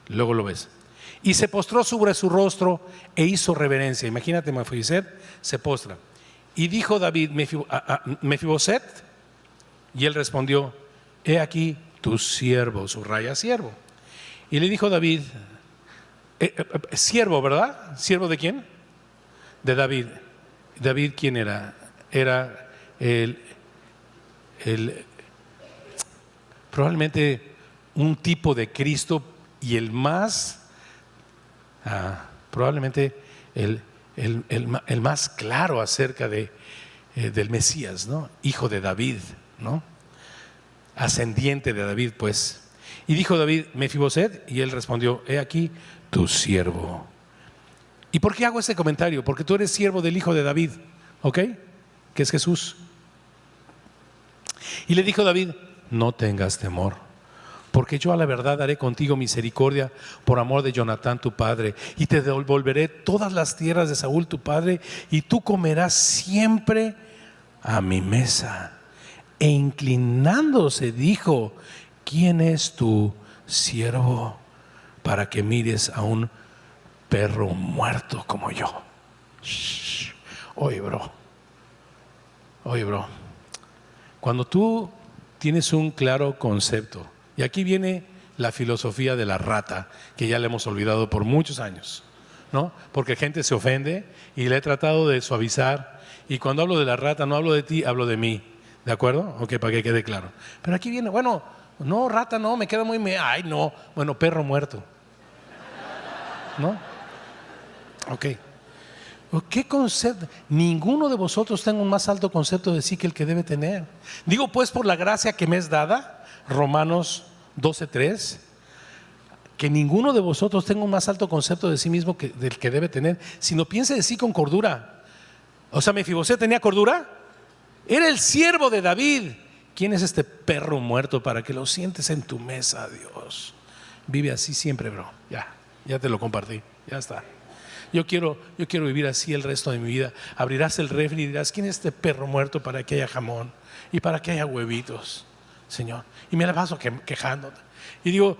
Luego lo ves. Y se postró sobre su rostro e hizo reverencia. Imagínate, Mefiboset se postra. Y dijo David, Mefiboset, y él respondió, he aquí tu siervo, subraya siervo. Y le dijo David, siervo, ¿verdad? ¿Siervo de quién? De David. David, ¿quién era? Era probablemente un tipo de Cristo y el más, probablemente el más claro acerca del Mesías, ¿no? Hijo de David, ¿no? Ascendiente de David, pues. Y dijo David, Mefiboset, y él respondió, he aquí tu siervo. ¿Y por qué hago este comentario? Porque tú eres siervo del hijo de David, ¿ok? Que es Jesús. Y le dijo David, no tengas temor, porque yo a la verdad haré contigo misericordia por amor de Jonatán tu padre, y te devolveré todas las tierras de Saúl tu padre, y tú comerás siempre a mi mesa. E inclinándose dijo, ¿quién es tu siervo para que mires a un perro muerto como yo? Oye, bro. Cuando tú tienes un claro concepto, y aquí viene la filosofía de la rata, que ya le hemos olvidado por muchos años, ¿no? Porque gente se ofende y le he tratado de suavizar, y cuando hablo de la rata no hablo de ti, hablo de mí, ¿de acuerdo? Ok, para que quede claro. Pero aquí viene, bueno, no, rata no, me queda muy, ay no, bueno, perro muerto, ¿no? Ok. ¿Qué concepto? Ninguno de vosotros tenga un más alto concepto de sí que el que debe tener. Digo pues por la gracia que me es dada, Romanos 12:3, que ninguno de vosotros tenga un más alto concepto de sí mismo que del que debe tener, sino piense de sí con cordura. O sea, Mefiboset tenía cordura, era el siervo de David. ¿Quién es este perro muerto para que lo sientes en tu mesa, Dios? Vive así siempre, bro. Ya te lo compartí, ya está. Yo quiero vivir así el resto de mi vida. Abrirás el refri y dirás, ¿quién es este perro muerto para que haya jamón y para que haya huevitos, Señor? Y me la paso quejándote. Y digo,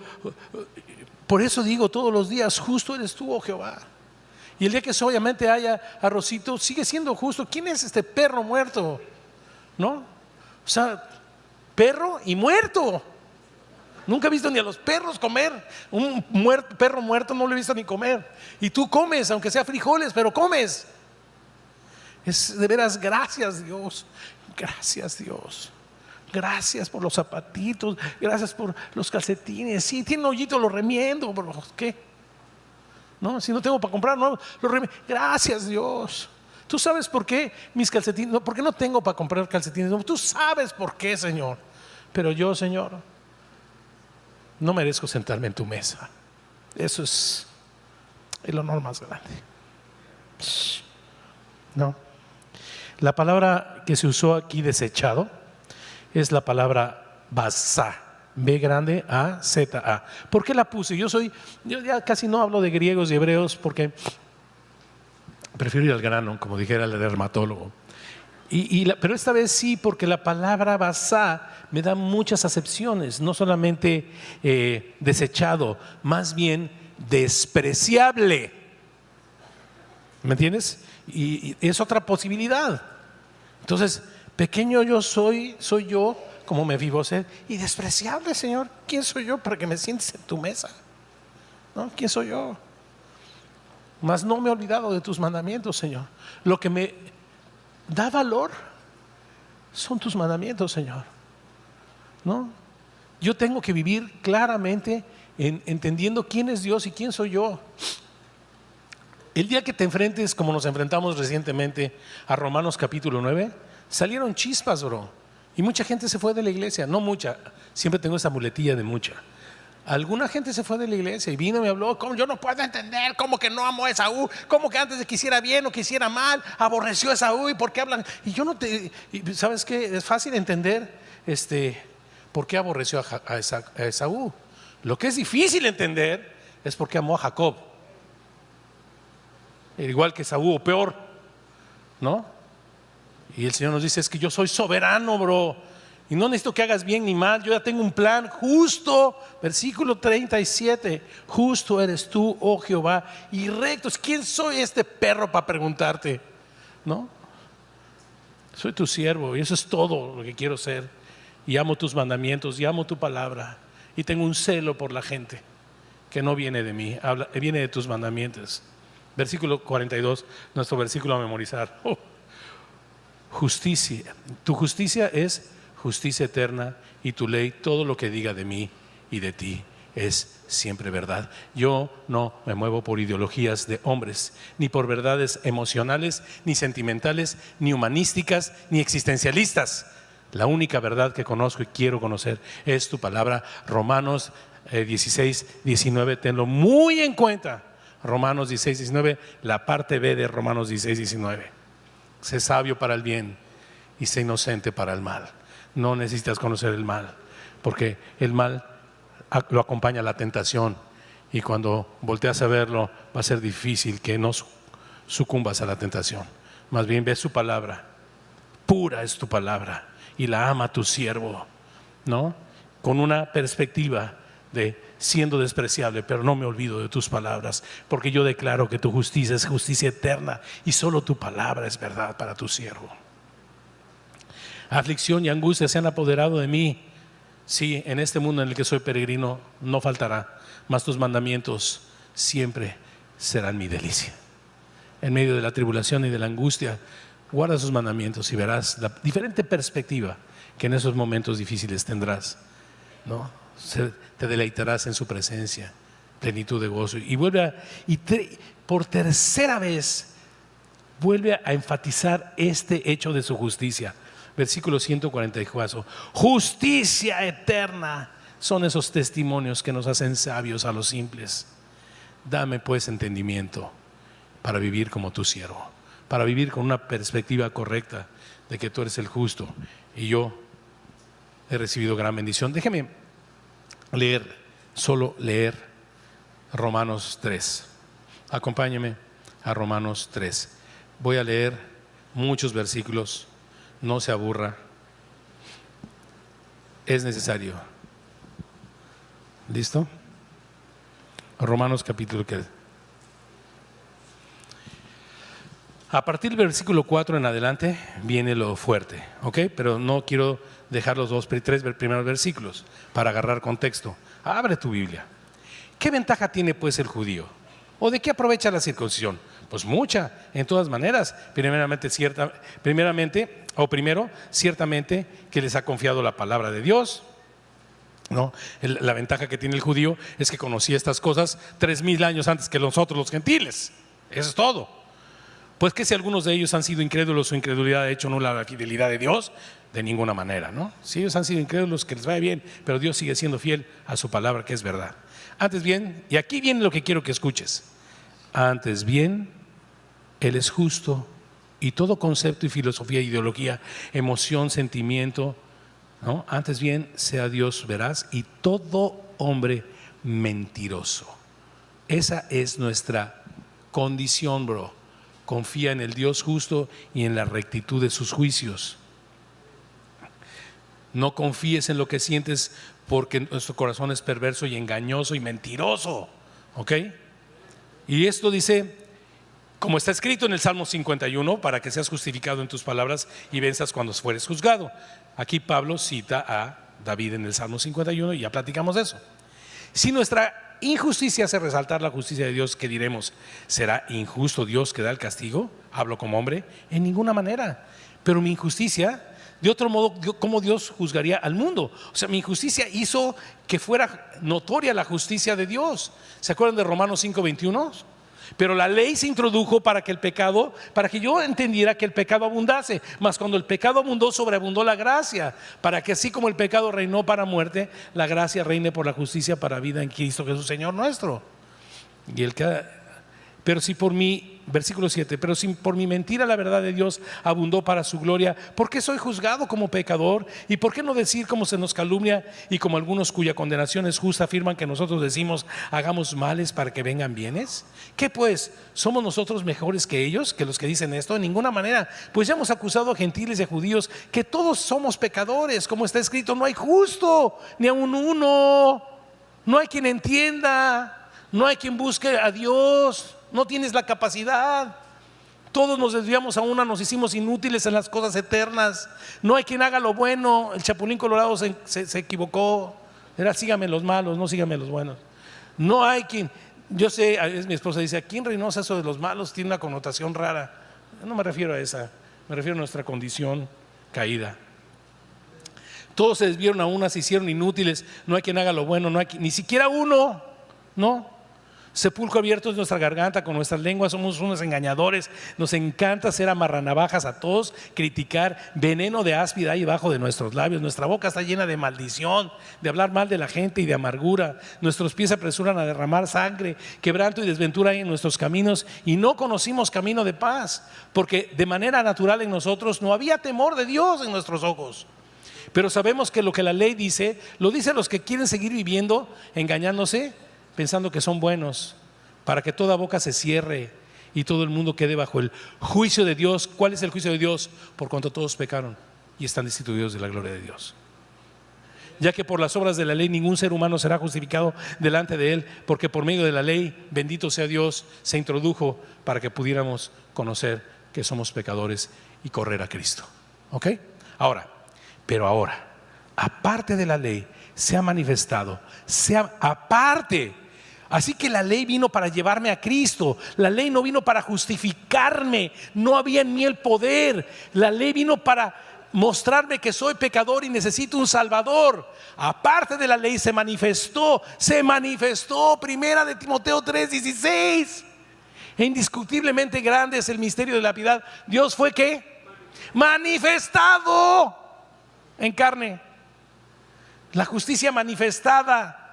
por eso digo todos los días, justo eres tú, oh Jehová. Y el día que obviamente haya arrocito, sigue siendo justo. ¿Quién es este perro muerto? ¿No? O sea, perro y muerto. Nunca he visto ni a los perros comer. Un perro muerto no lo he visto ni comer. Y tú comes, aunque sea frijoles, pero comes. Es de veras, gracias Dios. Gracias Dios. Gracias por los zapatitos. Gracias por los calcetines. Sí, tiene un hoyito, lo remiendo. ¿Qué? No, si no tengo para comprar, no, lo remiendo. Gracias Dios. ¿Tú sabes por qué mis calcetines? No, ¿por qué no tengo para comprar calcetines? No, tú sabes por qué, Señor. Pero yo, Señor, no merezco sentarme en tu mesa. Eso es el honor más grande. No. La palabra que se usó aquí, desechado, es la palabra basá. B grande A Z A. ¿Por qué la puse? Yo ya casi no hablo de griegos y hebreos porque Prefiero ir al grano, como dijera el dermatólogo. Pero esta vez sí, porque la palabra basá me da muchas acepciones, no solamente desechado, más bien despreciable. ¿Me entiendes? Y es otra posibilidad. Entonces, pequeño yo soy yo, como Mefiboset, y despreciable, Señor. ¿Quién soy yo para que me sientes en tu mesa? ¿No? ¿Quién soy yo? Mas no me he olvidado de tus mandamientos, Señor. Lo que me da valor son tus mandamientos, Señor. ¿No? Yo tengo que vivir claramente entendiendo quién es Dios y quién soy yo. El día que te enfrentes, como nos enfrentamos recientemente a Romanos capítulo 9, salieron chispas, bro. Y mucha gente se fue de la iglesia. No mucha, siempre tengo esa muletilla de mucha. Alguna gente se fue de la iglesia y vino y me habló, ¿cómo yo no puedo entender? ¿Cómo que no amó a Esaú? ¿Cómo que antes de que hiciera bien o que hiciera mal, aborreció a Esaú? ¿Y por qué hablan? Y yo no te... ¿Sabes qué? Es fácil entender por qué aborreció a Esaú. Lo que es difícil entender es por qué amó a Jacob. Igual que Esaú o peor, ¿no? Y el Señor nos dice, es que yo soy soberano, bro. Y no necesito que hagas bien ni mal, yo ya tengo un plan justo. Versículo 37, justo eres tú, oh Jehová, y rectos. ¿Quién soy este perro para preguntarte? ¿No? Soy tu siervo y eso es todo lo que quiero ser. Y amo tus mandamientos y amo tu palabra. Y tengo un celo por la gente que no viene de mí, viene de tus mandamientos. Versículo 42, nuestro versículo a memorizar. Justicia, tu justicia es justicia eterna y tu ley, todo lo que diga de mí y de ti es siempre verdad. Yo no me muevo por ideologías de hombres, ni por verdades emocionales, ni sentimentales, ni humanísticas, ni existencialistas. La única verdad que conozco y quiero conocer es tu palabra. Romanos 16, 19, tenlo muy en cuenta. Romanos 16, 19, la parte B de Romanos 16, 19. Sé sabio para el bien y sé inocente para el mal. No necesitas conocer el mal, porque el mal lo acompaña la tentación, y cuando volteas a verlo va a ser difícil que no sucumbas a la tentación. Más bien ve su palabra, pura es tu palabra y la ama tu siervo, ¿no? Con una perspectiva de siendo despreciable, pero no me olvido de tus palabras, porque yo declaro que tu justicia es justicia eterna y solo tu palabra es verdad para tu siervo. Aflicción y angustia se han apoderado de mí. Sí, en este mundo en el que soy peregrino no faltará, mas tus mandamientos siempre serán mi delicia. En medio de la tribulación y de la angustia, guarda sus mandamientos y verás la diferente perspectiva que en esos momentos difíciles tendrás, ¿no? Te deleitarás en su presencia, plenitud de gozo. Y por tercera vez vuelve a enfatizar este hecho de su justicia. Versículo 144, justicia eterna. Son esos testimonios que nos hacen sabios a los simples. Dame pues entendimiento para vivir como tu siervo, para vivir con una perspectiva correcta de que tú eres el justo y yo he recibido gran bendición. Déjeme solo leer Romanos 3. Acompáñeme a Romanos 3. Voy a leer muchos versículos. No se aburra, es necesario. ¿Listo? Romanos capítulo 3. A partir del versículo 4 en adelante viene lo fuerte, ¿ok? Pero no quiero dejar los tres primeros versículos para agarrar contexto. Abre tu Biblia. ¿Qué ventaja tiene pues el judío? ¿O de qué aprovecha la circuncisión? Pues mucha, en todas maneras. Primero, ciertamente que les ha confiado la palabra de Dios, ¿no? La ventaja que tiene el judío es que conocía estas cosas 3000 años antes que nosotros los gentiles. Eso es todo. Pues que si algunos de ellos han sido incrédulos, su incredulidad ha hecho nula la fidelidad de Dios, de ninguna manera, ¿no? Si ellos han sido incrédulos, que les vaya bien, pero Dios sigue siendo fiel a su palabra, que es verdad. Antes bien, y aquí viene lo que quiero que escuches. Antes bien, Él es justo, y todo concepto y filosofía, ideología, emoción, sentimiento, ¿no? Antes bien, sea Dios veraz y todo hombre mentiroso. Esa es nuestra condición, bro. confía en el Dios justo y en la rectitud de sus juicios. No confíes en lo que sientes, porque nuestro corazón es perverso y engañoso y mentiroso. ¿Ok? Y esto dice, como está escrito en el Salmo 51, para que seas justificado en tus palabras y venzas cuando fueres juzgado. Aquí Pablo cita a David en el Salmo 51 y ya platicamos de eso. Si nuestra injusticia hace resaltar la justicia de Dios, ¿qué diremos? ¿Será injusto Dios que da el castigo? Hablo como hombre, en ninguna manera. Pero mi injusticia, de otro modo, ¿cómo Dios juzgaría al mundo? O sea, mi injusticia hizo que fuera notoria la justicia de Dios. ¿Se acuerdan de Romanos 5:21? Pero la ley se introdujo para que yo entendiera que el pecado abundase. Mas cuando el pecado abundó, sobreabundó la gracia, para que así como el pecado reinó para muerte, la gracia reine por la justicia para vida en Cristo Jesús Señor nuestro. Pero si por mi, versículo 7, pero si por mi mentira la verdad de Dios abundó para su gloria, ¿por qué soy juzgado como pecador? ¿Y por qué no decir como se nos calumnia y como algunos cuya condenación es justa afirman que nosotros decimos hagamos males para que vengan bienes? ¿Qué pues? ¿Somos nosotros mejores que ellos, que los que dicen esto? En ninguna manera, pues ya hemos acusado a gentiles y a judíos que todos somos pecadores, como está escrito, no hay justo ni aun uno, no hay quien entienda, no hay quien busque a Dios. No tienes la capacidad. Todos nos desviamos a una, nos hicimos inútiles en las cosas eternas. No hay quien haga lo bueno. El Chapulín Colorado se equivocó. Era sígame los malos, no sígame los buenos. No hay quien. Yo sé, mi esposa dice, aquí en Reynosa eso de los malos tiene una connotación rara. Yo no me refiero a esa, me refiero a nuestra condición caída. Todos se desviaron a una, se hicieron inútiles. No hay quien haga lo bueno, no hay ni siquiera uno. No. Sepulcro abierto es nuestra garganta, con nuestras lenguas somos unos engañadores. Nos encanta hacer amarranavajas a todos, criticar, veneno de áspida ahí debajo de nuestros labios. Nuestra boca está llena de maldición, de hablar mal de la gente y de amargura. Nuestros pies se apresuran a derramar sangre, quebranto y desventura hay en nuestros caminos, y no conocimos camino de paz, porque de manera natural en nosotros no había temor de Dios en nuestros ojos. Pero sabemos que lo que la ley dice, lo dicen los que quieren seguir viviendo engañándose, pensando que son buenos, para que toda boca se cierre y todo el mundo quede bajo el juicio de Dios. ¿Cuál es el juicio de Dios? Por cuanto todos pecaron y están destituidos de la gloria de Dios. Ya que por las obras de la ley ningún ser humano será justificado delante de Él, porque por medio de la ley, bendito sea Dios, se introdujo para que pudiéramos conocer que somos pecadores y correr a Cristo. ¿Ok? Ahora, aparte de la ley, se ha manifestado, aparte. Así que la ley vino para llevarme a Cristo. La ley no vino para justificarme. No había en mí el poder. La ley vino para mostrarme que soy pecador y necesito un Salvador. Aparte de la ley se manifestó. Primera de Timoteo 3:16. Indiscutiblemente grande es el misterio de la piedad. Dios fue ¿qué? Manifestado en carne. La justicia manifestada.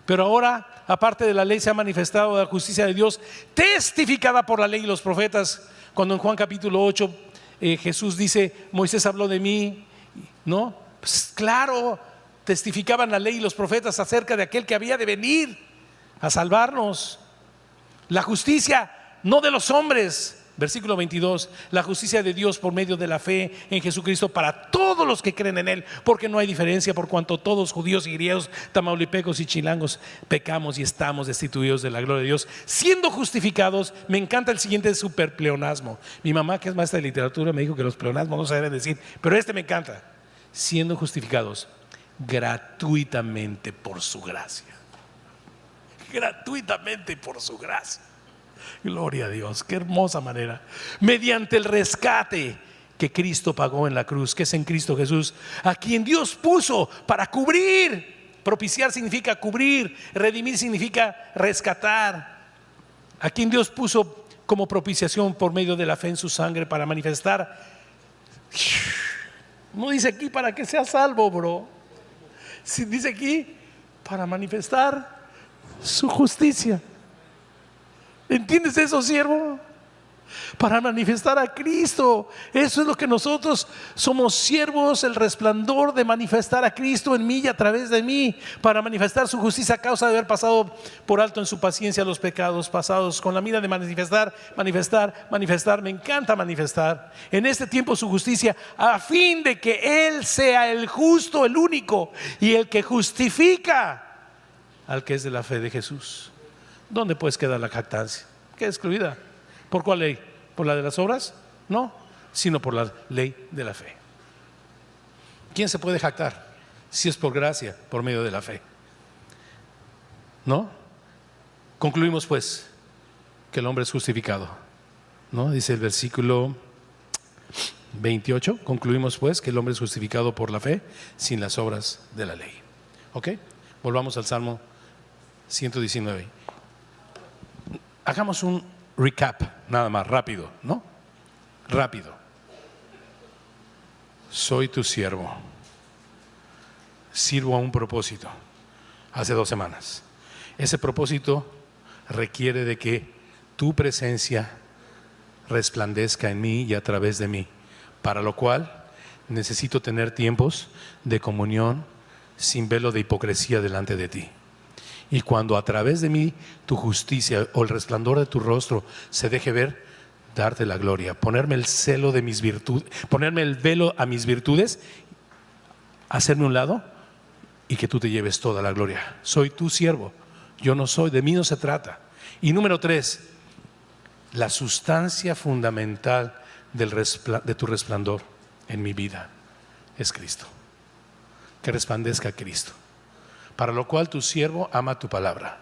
Pero ahora, aparte de la ley, se ha manifestado la justicia de Dios, testificada por la ley y los profetas. Cuando en Juan capítulo 8 Jesús dice, Moisés habló de mí, ¿no? Pues claro, testificaban la ley y los profetas acerca de aquel que había de venir a salvarnos. La justicia no de los hombres. Versículo 22, la justicia de Dios por medio de la fe en Jesucristo para todos los que creen en Él, porque no hay diferencia, por cuanto todos, judíos y griegos, tamaulipecos y chilangos, pecamos y estamos destituidos de la gloria de Dios, siendo justificados. Me encanta el siguiente superpleonasmo. Mi mamá, que es maestra de literatura, me dijo que los pleonasmos no se deben decir, pero me encanta. Siendo justificados gratuitamente por su gracia. Gratuitamente por su gracia. Gloria a Dios, qué hermosa manera. Mediante el rescate que Cristo pagó en la cruz, que es en Cristo Jesús, a quien Dios puso para cubrir. Propiciar significa cubrir, redimir significa rescatar. A quien Dios puso como propiciación por medio de la fe en su sangre para manifestar. No dice aquí para que sea salvo, bro. Dice aquí para manifestar su justicia. ¿Entiendes eso, siervo? para manifestar a Cristo. Eso es lo que nosotros somos, siervos, el resplandor de manifestar a Cristo en mí y a través de mí, para manifestar su justicia a causa de haber pasado por alto en su paciencia los pecados pasados, con la mira de manifestar. Me encanta manifestar en este tiempo su justicia, a fin de que Él sea el justo, el único, y el que justifica al que es de la fe de Jesús. ¿Dónde pues queda la jactancia? Queda excluida. ¿Por cuál ley? ¿Por la de las obras? No, sino por la ley de la fe. ¿Quién se puede jactar? Si es por gracia, por medio de la fe. ¿No? Concluimos pues que el hombre es justificado, ¿no? Dice el versículo 28. Concluimos pues que el hombre es justificado por la fe, sin las obras de la ley. ¿Ok? Volvamos al Salmo 119. Hagamos un recap, nada más, rápido, ¿no? Rápido. Soy tu siervo. Sirvo a un propósito. Hace 2 semanas. Ese propósito requiere de que tu presencia resplandezca en mí y a través de mí, para lo cual necesito tener tiempos de comunión sin velo de hipocresía delante de ti. Y cuando a través de mí tu justicia o el resplandor de tu rostro se deje ver, darte la gloria, ponerme el celo de mis virtudes, ponerme el velo a mis virtudes, hacerme un lado y que tú te lleves toda la gloria. Soy tu siervo, yo no soy, de mí no se trata. Y número 3, la sustancia fundamental de tu resplandor en mi vida es Cristo. Que resplandezca Cristo. Para lo cual tu siervo ama tu palabra.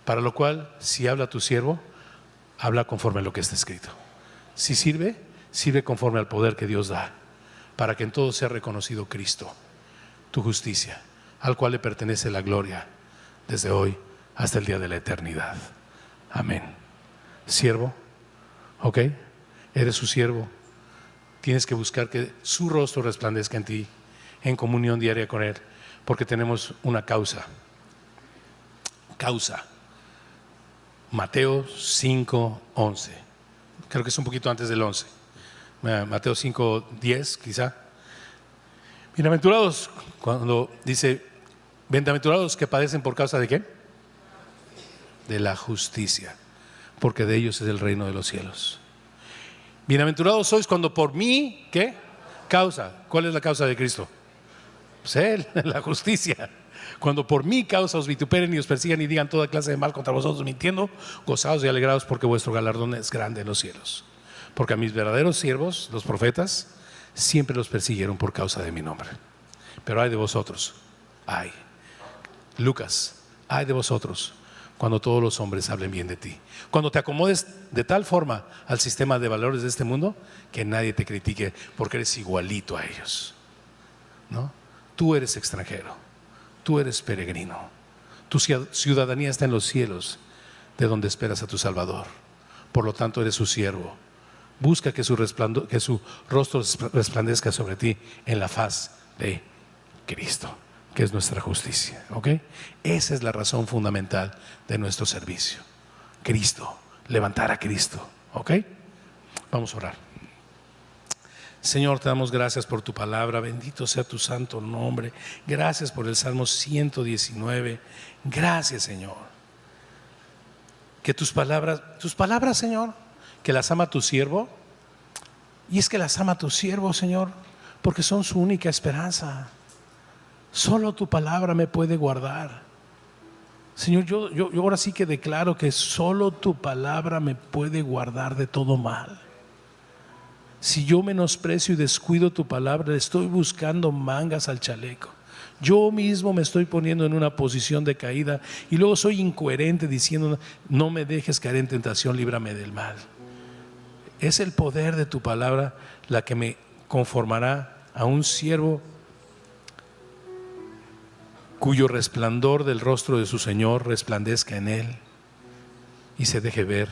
Para lo cual, si habla tu siervo, habla conforme a lo que está escrito. Si sirve, sirve conforme al poder que Dios da, para que en todo sea reconocido Cristo, tu justicia, al cual le pertenece la gloria desde hoy hasta el día de la eternidad. Amén. Siervo, ¿ok? Eres su siervo. Tienes que buscar que su rostro resplandezca en ti, en comunión diaria con Él. Porque tenemos una causa. Mateo 5:11. Creo que es un poquito antes del 11. Mateo 5:10 quizá. Bienaventurados, cuando dice, bienaventurados que padecen por causa de ¿qué? De la justicia, porque de ellos es el reino de los cielos. Bienaventurados sois cuando por mí, ¿qué? Causa. ¿Cuál es la causa de Cristo? Pues Él, la justicia. Cuando por mi causa os vituperen y os persigan y digan toda clase de mal contra vosotros mintiendo, gozaos y alegraos porque vuestro galardón es grande en los cielos. Porque a mis verdaderos siervos, los profetas, siempre los persiguieron por causa de mi nombre. Pero ay de vosotros, ay, Lucas, ay de vosotros cuando todos los hombres hablen bien de ti. Cuando te acomodes de tal forma al sistema de valores de este mundo que nadie te critique porque eres igualito a ellos, ¿no? Tú eres extranjero, tú eres peregrino, tu ciudadanía está en los cielos, de donde esperas a tu Salvador. Por lo tanto eres su siervo. Busca que su rostro resplandezca sobre ti en la faz de Cristo, que es nuestra justicia. ¿Ok? Esa es la razón fundamental de nuestro servicio. Cristo, levantar a Cristo. ¿Ok? Vamos a orar. Señor, te damos gracias por tu palabra, bendito sea tu santo nombre. Gracias por el Salmo 119. Gracias, Señor. Que tus palabras, Señor, que las ama tu siervo. Y es que las ama tu siervo, Señor, porque son su única esperanza. Solo tu palabra me puede guardar. Señor, yo ahora sí que declaro que solo tu palabra me puede guardar de todo mal. Si yo menosprecio y descuido tu palabra, le estoy buscando mangas al chaleco. Yo mismo me estoy poniendo en una posición de caída y luego soy incoherente diciendo, no me dejes caer en tentación, líbrame del mal. Es el poder de tu palabra la que me conformará a un siervo cuyo resplandor del rostro de su Señor resplandezca en él y se deje ver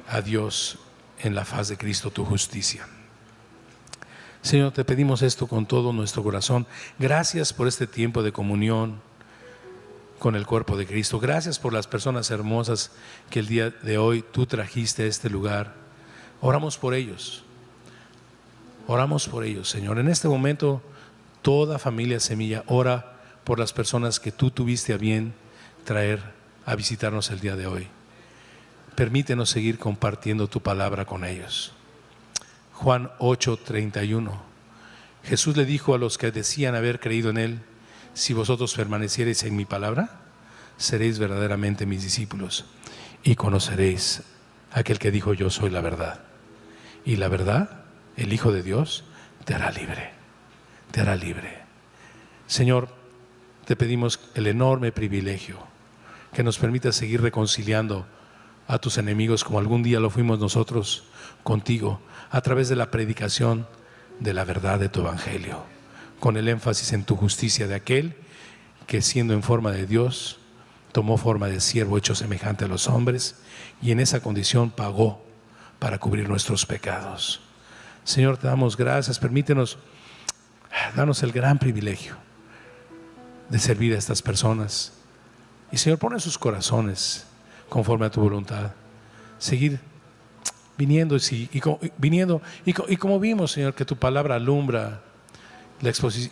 a Dios en la faz de Cristo, tu justicia. Señor, te pedimos esto con todo nuestro corazón. Gracias por este tiempo de comunión con el cuerpo de Cristo. Gracias por las personas hermosas que el día de hoy tú trajiste a este lugar. Oramos por ellos. Oramos por ellos, Señor. En este momento, toda familia Semilla ora por las personas que tú tuviste a bien traer a visitarnos el día de hoy. Permítenos seguir compartiendo tu palabra con ellos. Juan 8:31. Jesús le dijo a los que decían haber creído en Él: si vosotros permaneciereis en mi palabra, seréis verdaderamente mis discípulos y conoceréis a aquel que dijo: yo soy la verdad. Y la verdad, el Hijo de Dios, te hará libre. Te hará libre. Señor, te pedimos el enorme privilegio que nos permita seguir reconciliando a tus enemigos como algún día lo fuimos nosotros contigo, a través de la predicación de la verdad de tu evangelio, con el énfasis en tu justicia de aquel que, siendo en forma de Dios, tomó forma de siervo hecho semejante a los hombres, y en esa condición pagó para cubrir nuestros pecados. Señor, te damos gracias. Permítenos, danos el gran privilegio de servir a estas personas. Y Señor, pon en sus corazones, conforme a tu voluntad, seguir viniendo y como vimos, Señor, que tu palabra alumbra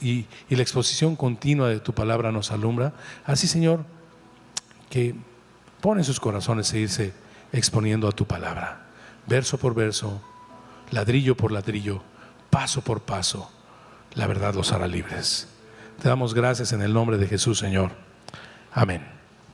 y la exposición continua de tu palabra nos alumbra. Así, Señor, que pon en sus corazones seguirse exponiendo a tu palabra, verso por verso, ladrillo por ladrillo, paso por paso. La verdad los hará libres. Te damos gracias en el nombre de Jesús, Señor. Amén.